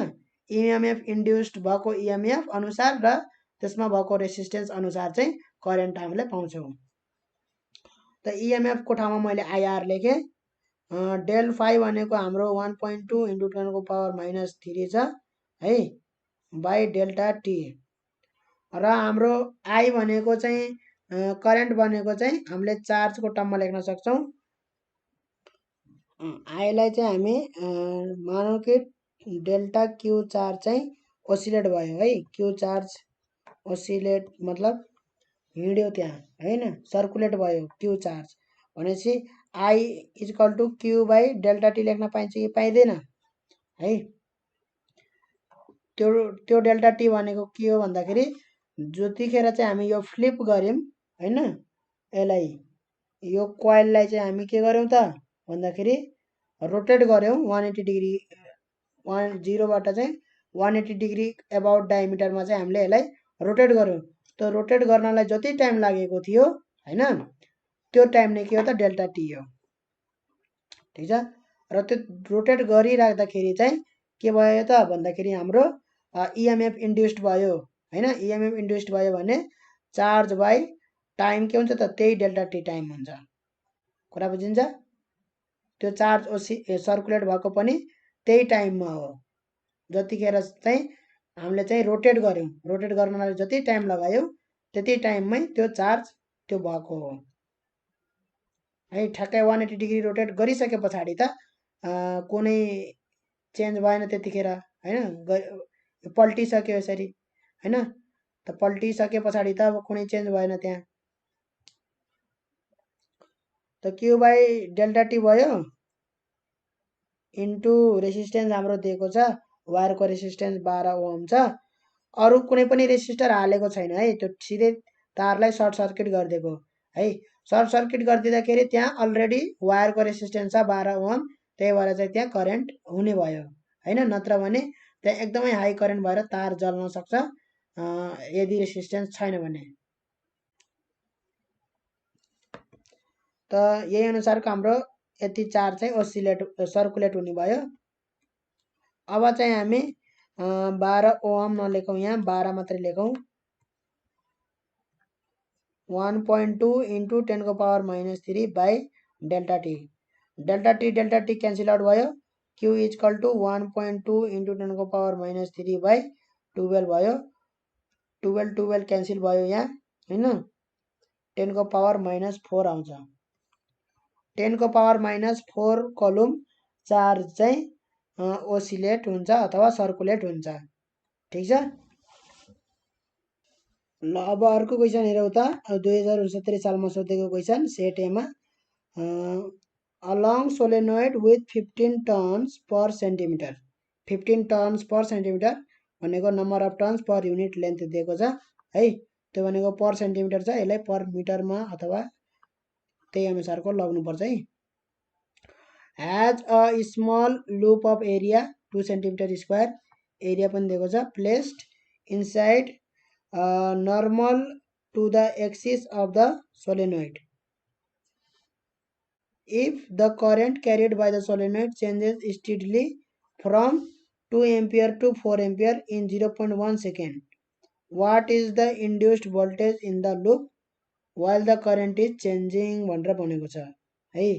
[SPEAKER 1] इएमएफ इन्ड्युस्ड भएको इएमएफ अनुसार र त्यसमा भएको रेसिस्टेन्स अनुसार चाहिँ करेन्ट हामीले पाउँछौँ त इएमएफ को ठाउँमा मैले आइआर लेखेँ डेल फाइ भनेको हाम्रो 1.2 इन्टु 10 को पावर माइनस 3 छ है बाई डेल्टा टी र हाम्रो आई भनेको चाहिँ करेन्ट भनेको चाहिँ हामीले चार्जको टर्ममा लेख्न सक्छौँ आईलाई चाहिँ हामी मानौँ कि डेल्टा क्यू चार्ज चाहिँ ओसिलेट भयो है क्यू चार्ज ओसिलेट मतलब हिँड्यो त्यहाँ हैन सर्कुलेट भयो क्यू चार्ज भनेपछि I equal to Q by delta T लेख्न पाइन्छ कि पाइँदैन है त्यो त्यो डेल्टा टी भनेको के हो भन्दाखेरि जतिखेर चाहिँ हामी यो फ्लिप गऱ्यौँ होइन, यसलाई यो कोइललाई चाहिँ हामी के गर्यौँ त भन्दाखेरि रोटेट गऱ्यौँ 180 डिग्री, 0बाट चाहिँ 180 डिग्री एबाउट डायमिटरमा चाहिँ हामीले यसलाई रोटेट गऱ्यौँ। त्यो रोटेट गर्नलाई जति टाइम लागेको थियो होइन, त्यो टाइम नै के हो त डेल्टा टी हो। ठिक छ। र त्यो रोटेट गरिराख्दाखेरि चाहिँ के भयो त भन्दाखेरि हाम्रो इएमएफ इन्ड्युस्ड भयो होइन। इएमएफ इन्ड्युस्ड भयो भने चार्ज बाई टाइम के हुन्छ त त्यही डेल्टा टी टाइम हुन्छ। कुरा बुझिन्छ? त्यो चार्ज सर्कुलेट भएको पनि त्यही टाइममा हो जतिखेर चाहिँ हामीले चाहिँ रोटेट गऱ्यौँ। रोटेट गर्नलाई जति टाइम लगायौँ त्यति टाइममै त्यो चार्ज त्यो भएको हो है। ठ्याक्कै 180 डिग्री रोटेट गरिसके पछाडि त कुनै चेन्ज भएन त्यतिखेर होइन, पल्टिसक्यो यसरी होइन। त पल्टिसके पछाडि त अब कुनै चेन्ज भएन त्यहाँ। त क्यु बाई डेल्टा टी भयो इन्टु रेसिस्टेन्स हाम्रो दिएको छ, वायरको रेसिस्टेन्स 12 ओम छ। अरू कुनै पनि रेसिस्टर हालेको छैन है, त्यो सिधै तारलाई सर्ट सर्किट गरिदिएको है। सर्ट सर्किट गरिदिँदाखेरि त्यहाँ अलरेडी वायरको रेसिस्टेन्स छ 12 ओम, त्यही भएर चाहिँ त्यहाँ करेन्ट हुने भयो होइन। नत्र भने त्यहाँ एकदमै हाई करेन्ट भएर तार जल्न सक्छ यदि रेसिस्टेन्स छैन भने। त यही अनुसारको हाम्रो यति चार्ज चाहिँ सर्कुलेट हुने भयो। अब चाहिँ हामी 12 ओम नलेखौँ, यहाँ 12 मात्रै लेखौँ। 1.2 into 10⁻³ by delta T. Delta T cancel out भयो। Q equal to 1.2 into 10⁻³ by 12 भयो। 12 क्यान्सल भयो यहाँ होइन। 10⁻⁻4 आउँछ। 10⁻⁻4 कलम चार्ज चाहिँ ओसिलेट हुन्छ अथवा सर्कुलेट हुन्छ। ठिक छ। ल अब अर्को क्वेसन हेरौँ त। 2069 सालमा सोधेको क्वेसन सेट एमा। Along solenoid with 15 turns per centimetre. 15 turns per centimetre भनेको number of turns per unit length दिएको छ है। त्यो भनेको पर सेन्टिमिटर छ, यसलाई पर मिटरमा अथवा त्यही अनुसारको लग्नुपर्छ है। Has a small loop of area 2 centimetre square, area पनि दिएको छ, placed inside normal to the axis of the solenoid. If the current carried by the solenoid changes steadily from 2 ampere to 4 ampere in 0.1 second, what is the induced voltage in the loop while the current is changing भनेर भनेको छ है।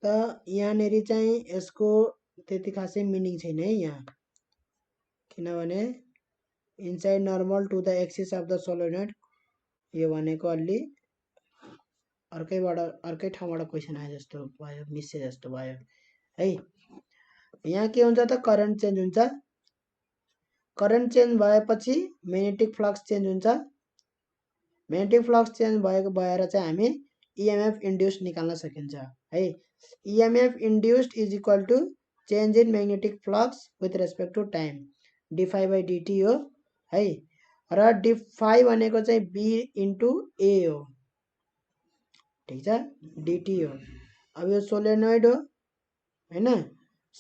[SPEAKER 1] त यहाँनेरि चाहिँ यसको त्यति खासै मिनिङ छैन है यहाँ, किनभने inside normal to the axis of the solenoid यो भनेको अलि अर्कै ठाउँबाट क्वेसन आए जस्तो भयो, मिसे जस्तो भयो है। यहाँ के हुन्छ त करेन्ट चेन्ज हुन्छ। करेन्ट चेन्ज भएपछि म्याग्नेटिक फ्लक्स चेन्ज हुन्छ। म्याग्नेटिक फ्लक्स चेन्ज भएर चाहिँ हामी इएमएफ इन्ड्युस्ड निकाल्न सकिन्छ है। EMF induced is equal to change in magnetic flux with respect to time, D phi by D T हो है। र डी फाई भनेको चाहिँ बी इन्टु ए हो। ठिक छ, डिटी हो। अब यो सोलेनोइड हो होइन,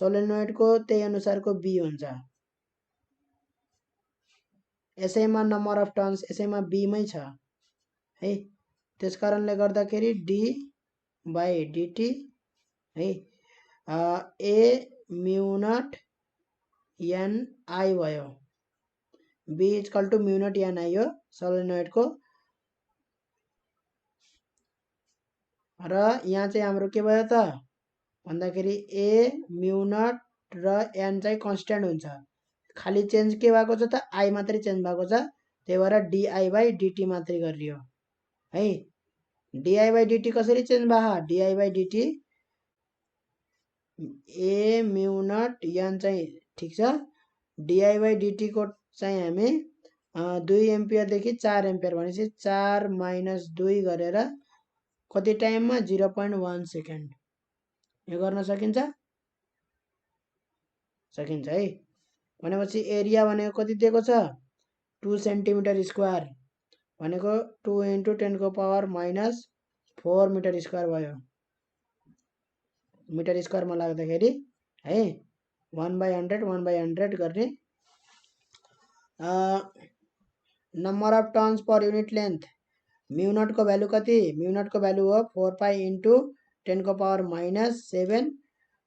[SPEAKER 1] सोलेनोइडको त्यही अनुसारको बी हुन्छ। यसैमा नम्बर अफ टर्न्स यसैमा बीमै छ है। त्यस कारणले गर्दाखेरि डी बाई डिटी है ए म्यु नट एनआई भयो। B is equal to mu naught N I हो सोलेनोइडको। र यहाँ चाहिँ हाम्रो के भयो त भन्दाखेरि ए म्यु नट र एन चाहिँ कन्स्ट्यान्ट हुन्छ। खाली चेन्ज के भएको छ त आई मात्रै चेन्ज भएको छ, त्यही भएर डिआई बाई डिटी मात्रै गरियो है। डिआई बाई डिटी कसरी चेन्ज भयो? D I by D T A mu naught an चाहिँ ठिक छ। डिआई बाई डिटीको चाहिँ हामी 2 एम्पियरदेखि 4 एम्पियर भनेपछि 4 - 2 गरेर कति टाइममा 0.1 सेकेन्ड यो गर्न सकिन्छ सकिन्छ है। भनेपछि एरिया भनेको कति दिएको छ 2 सेन्टिमिटर स्क्वायर भनेको 2 × 10⁻⁻4 मिटर स्क्वायर भयो। मिटर स्क्वायरमा लाग्दाखेरि है 1/100 गर्ने। Number of turns per unit length mu naught को भ्यालु कति म्यू नट को भ्यालु हो 4π × 10⁻⁻7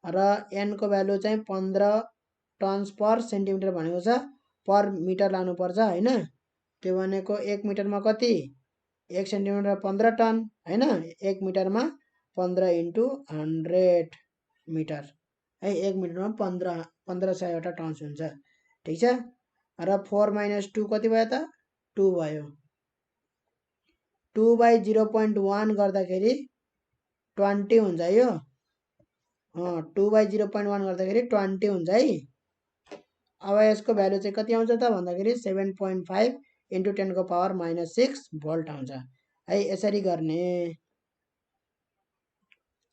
[SPEAKER 1] र n को भ्यालु चाहिँ 15 टर्न्स पर सेन्टिमिटर भनेको छ पर मिटर लानुपर्छ हैन। त्यो भनेको 1 मिटरमा कति 1 सेन्टिमिटर 15 टन हैन 1 मिटरमा 15 × 100 मिटर है 1 मिटरमा 1500 वटा टर्न्स हुन्छ ठीक छ। र 4 - 2 कति भयो त 2 भयो। 2/0.1 गर्दाखेरि 20 हुन्छ यो 2/0.1 गर्दाखेरि 20 हुन्छ है। अब यसको भ्यालु चाहिँ कति आउँछ त भन्दाखेरि 7.5 × 10⁻⁻6 भोल्ट आउँछ है। यसरी गर्ने।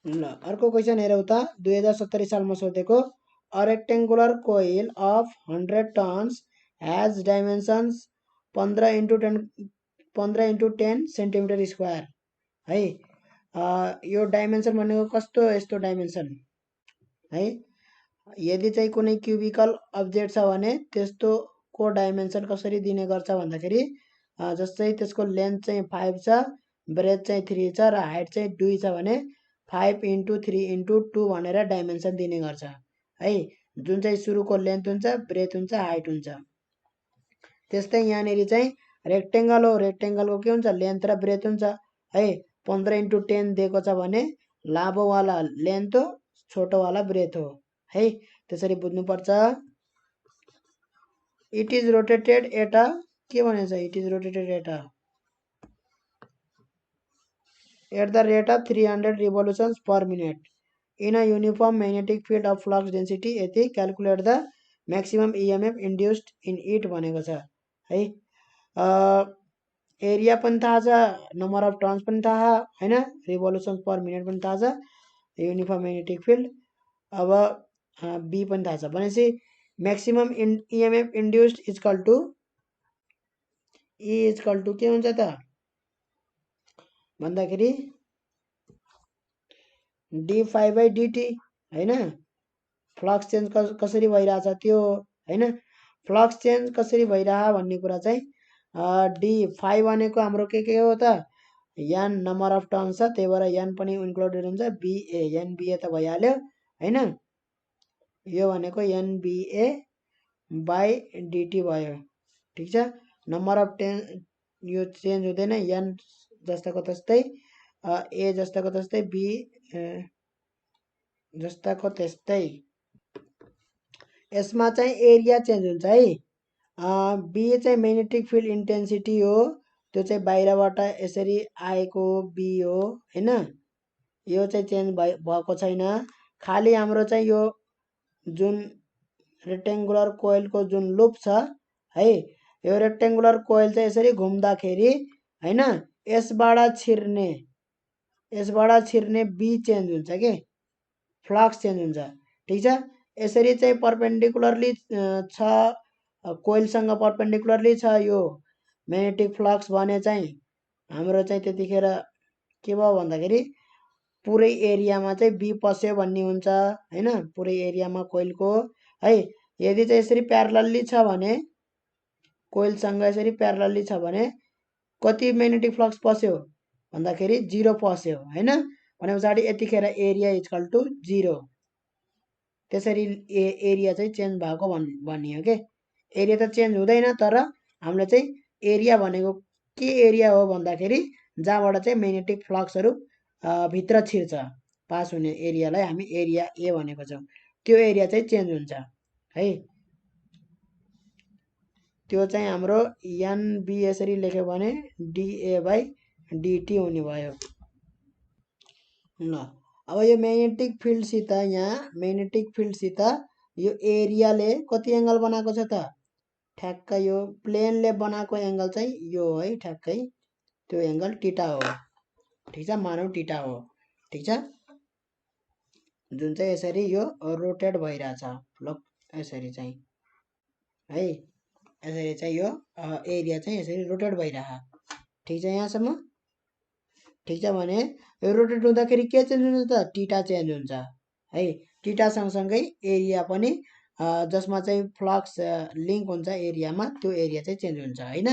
[SPEAKER 1] ल अर्को क्वेसन हेरौँ त 2070 सालमा सोधेको a rectangular coil of 100 turns has dimensions 15 × 10 centimetre square है। यो डाइमेन्सन भनेको कस्तो यस्तो डाइमेन्सन है। यदि चाहिँ कुनै क्युबिकल अब्जेक्ट छ भने त्यस्तोको डाइमेन्सन कसरी दिने गर्छ भन्दाखेरि जस्तै त्यसको लेन्थ चाहिँ 5 छ ब्रेथ चाहिँ 3 छ र हाइट चाहिँ 2 छ भने 5 × 3 × 2 भनेर डाइमेन्सन दिने गर्छ है। जुन चाहिँ सुरुको लेन्थ हुन्छ ब्रेथ हुन्छ हाइट हुन्छ। त्यस्तै यहाँनेरि चाहिँ रेक्टेंगल हो रेक्टेंगलको के हुन्छ लेन्थ र ब्रेथ हुन्छ है। 15 × 10 दिएको छ भने लामोवाला लेन्थ हो छोटोवाला ब्रेथ हो है। त्यसरी बुझ्नुपर्छ। It is rotated at a के भनेछ it is rotated at the rate of 300 revolutions per minute in a uniform magnetic field of flux density यति calculate the maximum EMF induced in it भनेको छ है। एरिया पनि थाहा छ number of turns पनि थाहा हैन रिभोल्युसन्स पर मिनट पनि थाहा छ युनिफर्म म्याग्नेटिक फिल्ड अब बी पनि थाहा छ भनेपछि maximum EMF induced equal to E equal to के हुन्छ त भन्दाखेरि d∅dt हैन। फ्लक्स चेन्ज कसरी भइरहेछ त्यो हैन। फ्लक्स चेन्ज कसरी भइरह भन्ने कुरा चाहिँ d∅ भनेको हाम्रो के हो त n नम्बर अफ टर्न्स छ त्यही भएर n पनि इन्क्लुडेड हुन्छ ba nba त भइहाल्यो हैन। यो भनेको nba/dt भयो ठीक छ। नम्बर अफ यो चेन्ज हुँदैन n जस्ताको तस्तै a जस्ताको तस्तै b जस्ताको त्यस्तै। यसमा चाहिँ एरिया चेन्ज हुन्छ है। बी चाहिँ म्याग्नेटिक फिल्ड इन्टेन्सिटी हो त्यो चाहिँ बाहिरबाट यसरी आएको बी हो हैन। यो चाहिँ चेन्ज भएको छैन। खाली हाम्रो चाहिँ यो जुन रेक्टेंगुलर कोइलको जुन लुप छ है यो रेक्टेंगुलर कोइल चाहिँ यसरी घुम्दाखेरि हैन यसबाट छिर्ने बी चेन्ज हुन्छ के फ्लक्स चेन्ज हुन्छ ठीक छ। यसरी चाहिँ परपेन्डिकुलरली छ कोइलसँग परपेन्डिकुलरली छ यो म्याग्नेटिक फ्लक्स भने चाहिँ हाम्रो चाहिँ त्यतिखेर के भयो भन्दाखेरि पुरै एरियामा चाहिँ बी पस्यो भन्ने हुन्छ हैन। पुरै एरियामा कोइलको है। यदि चाहिँ यसरी प्यारलली छ भने कोइलसँग यसरी प्यारलली छ भने कति म्याग्नेटिक फ्लक्स पस्यो भन्दाखेरि 0 पस्यो हैन। भने पछाडि यतिखेर एरिया इक्वल टु 0 त्यसरी एरिया चाहिँ चेन्ज भएको भन्ने हो के। एरिया त चेन्ज हुँदैन तर हामीले चाहिँ एरिया भनेको के एरिया हो भन्दाखेरि जहाँबाट चाहिँ म्याग्नेटिक फ्लक्सहरू भित्र छिर्छ पास हुने एरियालाई हामी एरिया ए भनेको छौँ। त्यो एरिया चाहिँ चेन्ज हुन्छ है। त्यो चाहिँ हाम्रो एनबी यसरी लेख्यो भने da/dt हुने भयो। ल अब यो म्याग्नेटिक फिल्डसित यहाँ म्याग्नेटिक फिल्डसित यो एरियाले कति एङ्गल बनाएको छ त ठ्याक्क यो प्लेनले बनाएको एङ्गल चाहिँ यो है ठ्याक्कै त्यो एङ्गल टीटा हो ठीक छ। मानौ टीटा हो ठीक छ। जुन चाहिँ यसरी यो रोटेट भइरहेछ यसरी चाहिँ है, यसरी चाहिँ यो एरिया चाहिँ यसरी रोटेट भइरह। ठिक छ यहाँसम्म? ठिक छ भने यो रोटेट हुँदाखेरि के चेन्ज हुन्छ त? टिटा चेन्ज हुन्छ है। टिटा सँगसँगै एरिया पनि जसमा चाहिँ फ्लक्स लिङ्क हुन्छ एरियामा, त्यो एरिया चाहिँ चेन्ज हुन्छ होइन।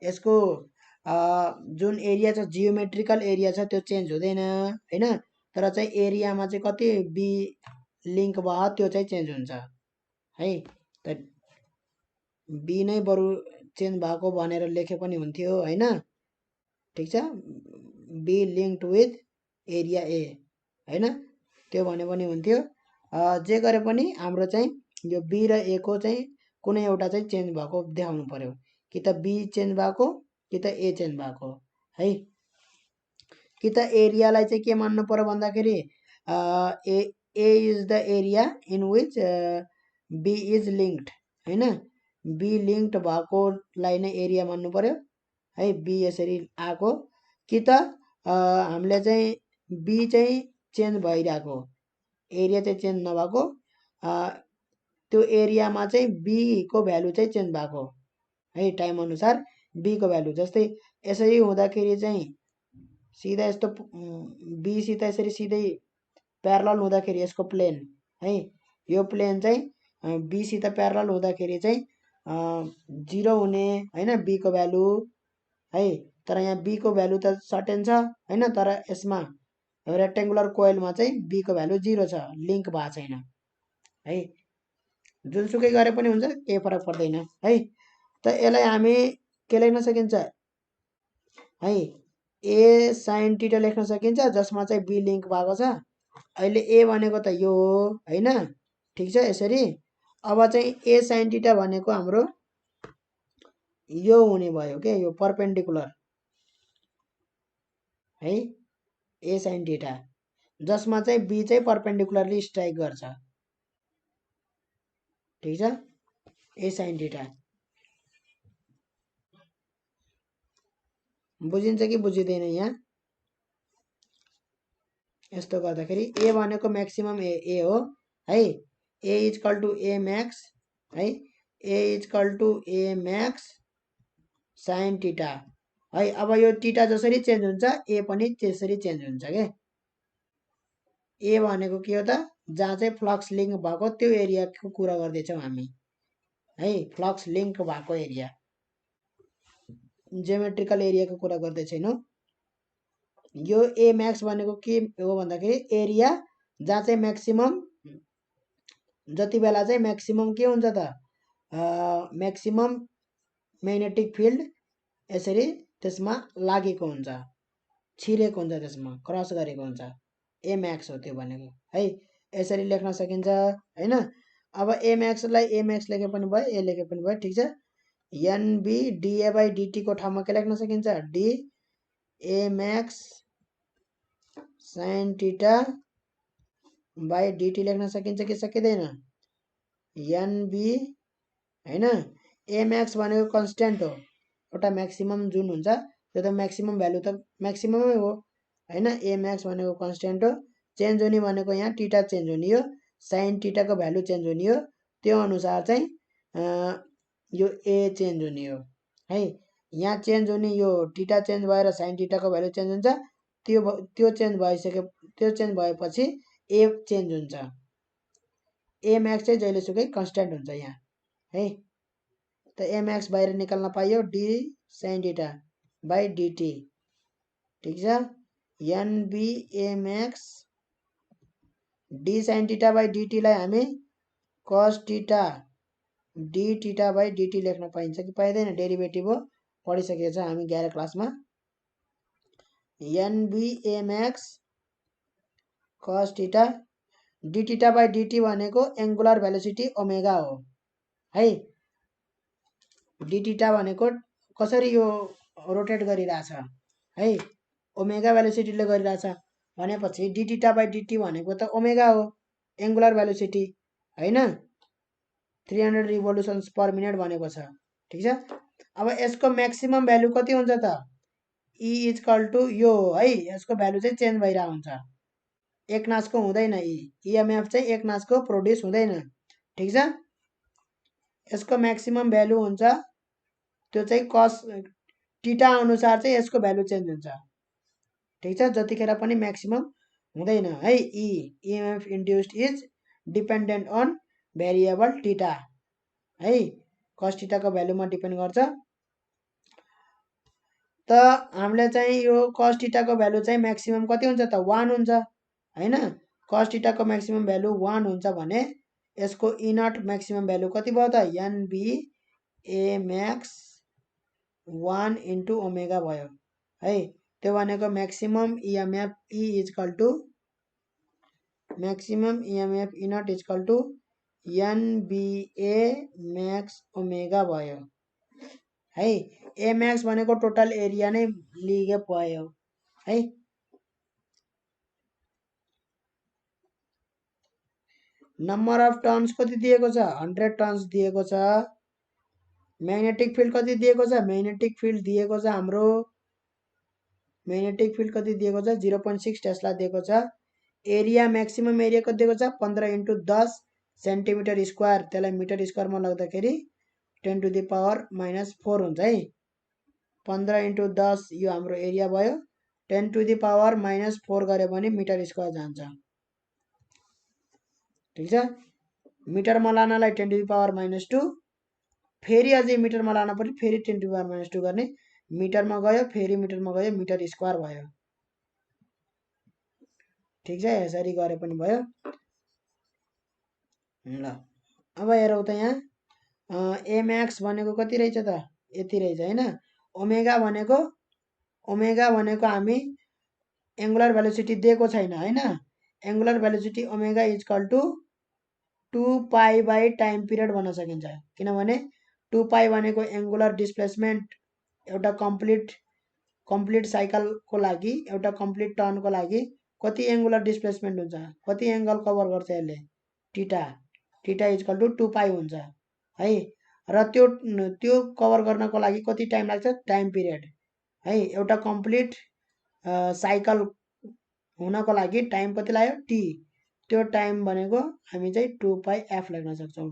[SPEAKER 1] यसको जुन एरिया छ जियोमेट्रिकल एरिया छ त्यो चेन्ज हुँदैन होइन, तर चाहिँ एरियामा चाहिँ कति बी लिङ्क भयो त्यो चाहिँ चेन्ज हुन्छ है। त बी नै बरु चेन्ज भएको भनेर लेखे पनि हुन्थ्यो होइन। ठिक छ, B linked with area A होइन, त्यो भने पनि हुन्थ्यो। जे गरे पनि हाम्रो चाहिँ यो बी र ए को चाहिँ कुनै एउटा चाहिँ चेन्ज भएको देखाउनु पर्यो, कि त बी चेन्ज भएको कि त ए चेन्ज भएको है। कि त एरियालाई चाहिँ के मान्नु पर्यो भन्दाखेरि A is the area in which B is linked होइन, बी लिङ्क्ड भएकोलाई नै एरिया मान्नु पर्यो है। बी यसरी आएको कि त हामीले चाहिँ बी चाहिँ चेन्ज भइरहेको, एरिया चाहिँ चेन्ज नभएको, त्यो एरियामा चाहिँ बीको भ्यालु चाहिँ चेन्ज भएको है टाइम अनुसार बीको भ्यालु। जस्तै यसरी हुँदाखेरि चाहिँ सिधा यस्तो बीसित यसरी सिधै प्यारलल हुँदाखेरि यसको प्लेन है, यो प्लेन चाहिँ बीसित प्यारलल हुँदाखेरि चाहिँ 0 हुने होइन बीको भ्यालु है। तर यहाँ बीको भ्यालु त सर्टेन छ होइन, तर यसमा रेक्टेङ्गुलर कोइलमा चाहिँ बीको भ्यालु 0 छ, लिङ्क भएको छैन है। जुनसुकै गरे पनि हुन्छ, केही फरक पर्दैन है। त यसलाई हामी के लेख्न सकिन्छ है, ए साइन टिटा लेख्न सकिन्छ, जसमा चाहिँ बी लिङ्क भएको छ। अहिले ए भनेको त यो हो होइन, ठिक छ यसरी। अब चाहिँ ए साइन टिटा भनेको हाम्रो यो हुने भयो के, यो परपेन्डिकुलर है, ए साइन टिटा, जसमा चाहिँ बी चाहिँ परपेन्डिकुलरली स्ट्राइक गर्छ। ठिक छ, ए साइन टिटा बुझिन्छ कि बुझिँदैन यहाँ? यस्तो गर्दाखेरि ए भनेको म्याक्सिमम ए हो है, A equal to A max है, A equal to A max sine theta है। अब यो टिटा जसरी चेन्ज हुन्छ ए पनि त्यसरी चेन्ज हुन्छ के। ए भनेको के हो त? जहाँ चाहिँ फ्लक्स लिङ्क भएको त्यो एरियाको कुरा गर्दैछौँ हामी है, फ्लक्स लिङ्क भएको एरिया, जियोमेट्रिकल एरियाको कुरा गर्दै छैनौँ। यो ए म्याक्स भनेको के हो भन्दाखेरि एरिया जहाँ चाहिँ म्याक्सिमम, जति बेला चाहिँ म्याक्सिमम के हुन्छ त, म्याक्सिमम म्याग्नेटिक फिल्ड यसरी त्यसमा लागेको हुन्छ, छिरेको हुन्छ, त्यसमा क्रस गरेको हुन्छ, ए म्याक्स हो त्यो भनेको है। यसरी लेख्न सकिन्छ होइन। अब ए म्याक्सलाई ए म्याक्स लेखे पनि भयो, ए लेखे पनि भयो, ठिक छ। एनबी डिए बाई डिटीको ठाउँमा के लेख्न सकिन्छ? D A max sine theta by dt लेख्न सकिन्छ कि सकिँदैन? एनबी होइन, ए म्याक्स भनेको कन्सट्यान्ट हो, एउटा म्याक्सिमम जुन हुन्छ त्यो त म्याक्सिमम भ्यालु त म्याक्सिममै हो होइन। ए म्याक्स भनेको कन्सट्यान्ट हो, चेन्ज हुने भनेको यहाँ टिटा चेन्ज हुने हो, साइन टिटाको भ्यालु चेन्ज हुने हो, त्यो अनुसार चाहिँ यो ए चेन्ज हुने हो है। यहाँ चेन्ज हुने यो टिटा चेन्ज भएर साइन टिटाको भ्यालु चेन्ज हुन्छ, त्यो चेन्ज भएपछि ए चेन्ज हुन्छ। ए म्याक्स चाहिँ जहिलेसुकै कन्सट्यान्ट हुन्छ यहाँ है। त ए म्याक्स बाहिर निकाल्न पाइयो, d sine theta by dt, ठिक छ। NB A max d sine theta by डिटीलाई हामी cos theta D theta by dt लेख्न पाइन्छ कि पाइँदैन? डेरिभेटिभ हो, पढिसकेको छ हामी 11 क्लासमा। N B A max cos theta D theta by D T भनेको एङ्गुलर भेलोसिटी ओमेगा हो है। डी टिटा भनेको कसरी यो रोटेट गरिरहेछ है, ओमेगा भेलोसिटीले गरिरहेछ भनेपछि डी टिटा बाई डिटी भनेको त ओमेगा हो, एङ्गुलर भेलोसिटी होइन, 300 रिभोल्युसन्स पर मिनट भनेको छ, ठिक छ। अब यसको म्याक्सिमम भ्यालु कति हुन्छ त? ई इजकल टु यो है, यसको भ्यालु चाहिँ चेन्ज भइरहेको हुन्छ, एकनासको हुँदैन इएमएफ चाहिँ एकनासको प्रोड्युस हुँदैन ठिक छ यसको म्याक्सिमम भ्यालु हुन्छ त्यो चाहिँ कस टीटा अनुसार चाहिँ यसको भ्यालु चेन्ज हुन्छ ठिक छ जतिखेर पनि म्याक्सिमम हुँदैन है EMF induced is dependent on variable theta है कस टीटाको भ्यालुमा डिपेन्ड गर्छ त हामीले चाहिँ यो कस टीटाको भ्यालु चाहिँ म्याक्सिमम कति हुन्छ त 1 हुन्छ हैन कस टीटाको म्याक्सिमम भ्यालु 1 हुन्छ भने यसको ई नट म्याक्सिमम भ्यालु कति भयो त N B A max 1 into omega भयो है त्यो भनेको maximum EMF E equal to maximum EMF E naught equal to N B A max omega भयो है ए म्याक्स भनेको टोटल एरिया नै लिगे भयो है नम्बर अफ टर्न्स कति दिएको छ 100 टर्न्स दिएको छ म्याग्नेटिक फिल्ड कति दिएको छ म्याग्नेटिक फिल्ड दिएको छ हाम्रो म्याग्नेटिक फिल्ड कति दिएको छ 0.6 टेस्ला दिएको छ एरिया म्याक्सिमम एरिया कति दिएको छ 15 × 10 सेन्टिमिटर स्क्वायर त्यसलाई मिटर स्क्वायरमा लाग्दाखेरि 10 टु द पावर -4 हुन्छ है 15 × 10 यो हाम्रो एरिया भयो 10 टु द पावर -4 गरे भने मिटर स्क्वायर जान्छ ठीक छ मिटरमा लानलाई 10 टु द पावर -2 फेरि अझै मिटरमा लान पनि फेरि 10 टु द पावर -2 गर्ने मिटरमा गयो फेरि मिटरमा गयो मिटर स्क्वायर भयो ठीक छ यसरी गरे पनि भयो ल अब हेरौँ त यहाँ ए म्याक्स भनेको कति रहेछ त यति रहेछ हैन ओमेगा भनेको हामी एंगुलर भेलोसिटी दिएको छैन हैन angular velocity omega equal to 2 pi by time period भन्न सकिन्छ किनभने 2 पाई भनेको एंगुलर डिस्प्लेसमेन्ट एउटा कम्प्लिट साइकलको लागि एउटा कम्प्लिट टर्नको लागि कति एंगुलर डिस्प्लेसमेन्ट हुन्छ कति एंगल कभर गर्छ यसले टीटा इक्वल टु 2 पाई हुन्छ है र त्यो कभर गर्नको लागि कति टाइम लाग्छ टाइम पिरियड है एउटा कम्प्लिट साइकल हुनको लागि टाइम कति लाग्यो टी त्यो टाइम भनेको हामी चाहिँ 2 पाई एफ लेख्न सक्छौं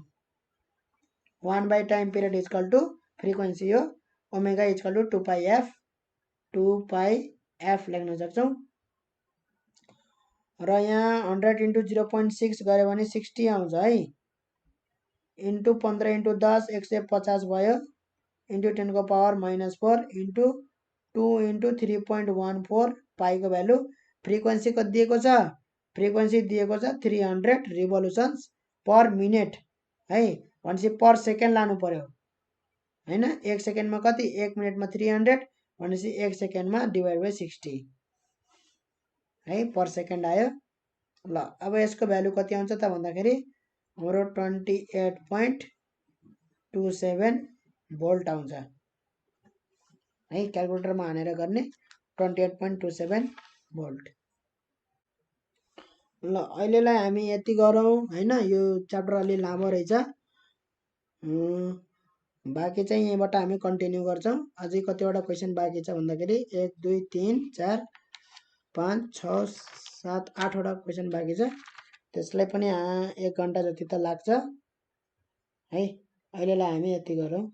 [SPEAKER 1] 1 by time period equal to frequency हो omega equal to 2 pi F लेख्न सक्छौं र यहाँ 100 × 0.6 गरे भने 60 आउँछ है इन्टु 15 × 10 150 भयो इन्टु 10 को पावर -4 इन्टु 2 इन्टु 3.14 पाई को भ्यालु फ्रिक्वेन्सी कति दिएको छ फ्रिक्वेन्सी दिएको छ 300 रिभोल्युसन्स पर मिनेट है भनेपछि पर सेकेन्ड लानु पर्यो हैन 1 सेकेन्डमा कति 1 मिनेटमा 300 भनेपछि 1 सेकेन्डमा डिवाइड बाइ 60 है पर सेकेन्ड आयो ल अब यसको भ्यालु कति आउँछ त भन्दाखेरि हाम्रो 28.27 भोल्ट आउँछ है क्याल्कुलेटरमा हानेर गर्ने 28.27 भोल्ट ल अहिलेलाई हामी यति गरौँ हैन यो च्याप्टर अलि लामो रहेछ बाँकी चाहिँ यहीँबाट हामी कन्टिन्यू गर्छौं अझै कतिवटा क्वेशन बाँकी छ भन्दाखेरि 1 2 3 4 5 6 7 8 वटा क्वेशन बाँकी छ त्यसलाई पनि 1 घण्टा जति त लाग्छ है अहिलेलाई हामी यति गरौँ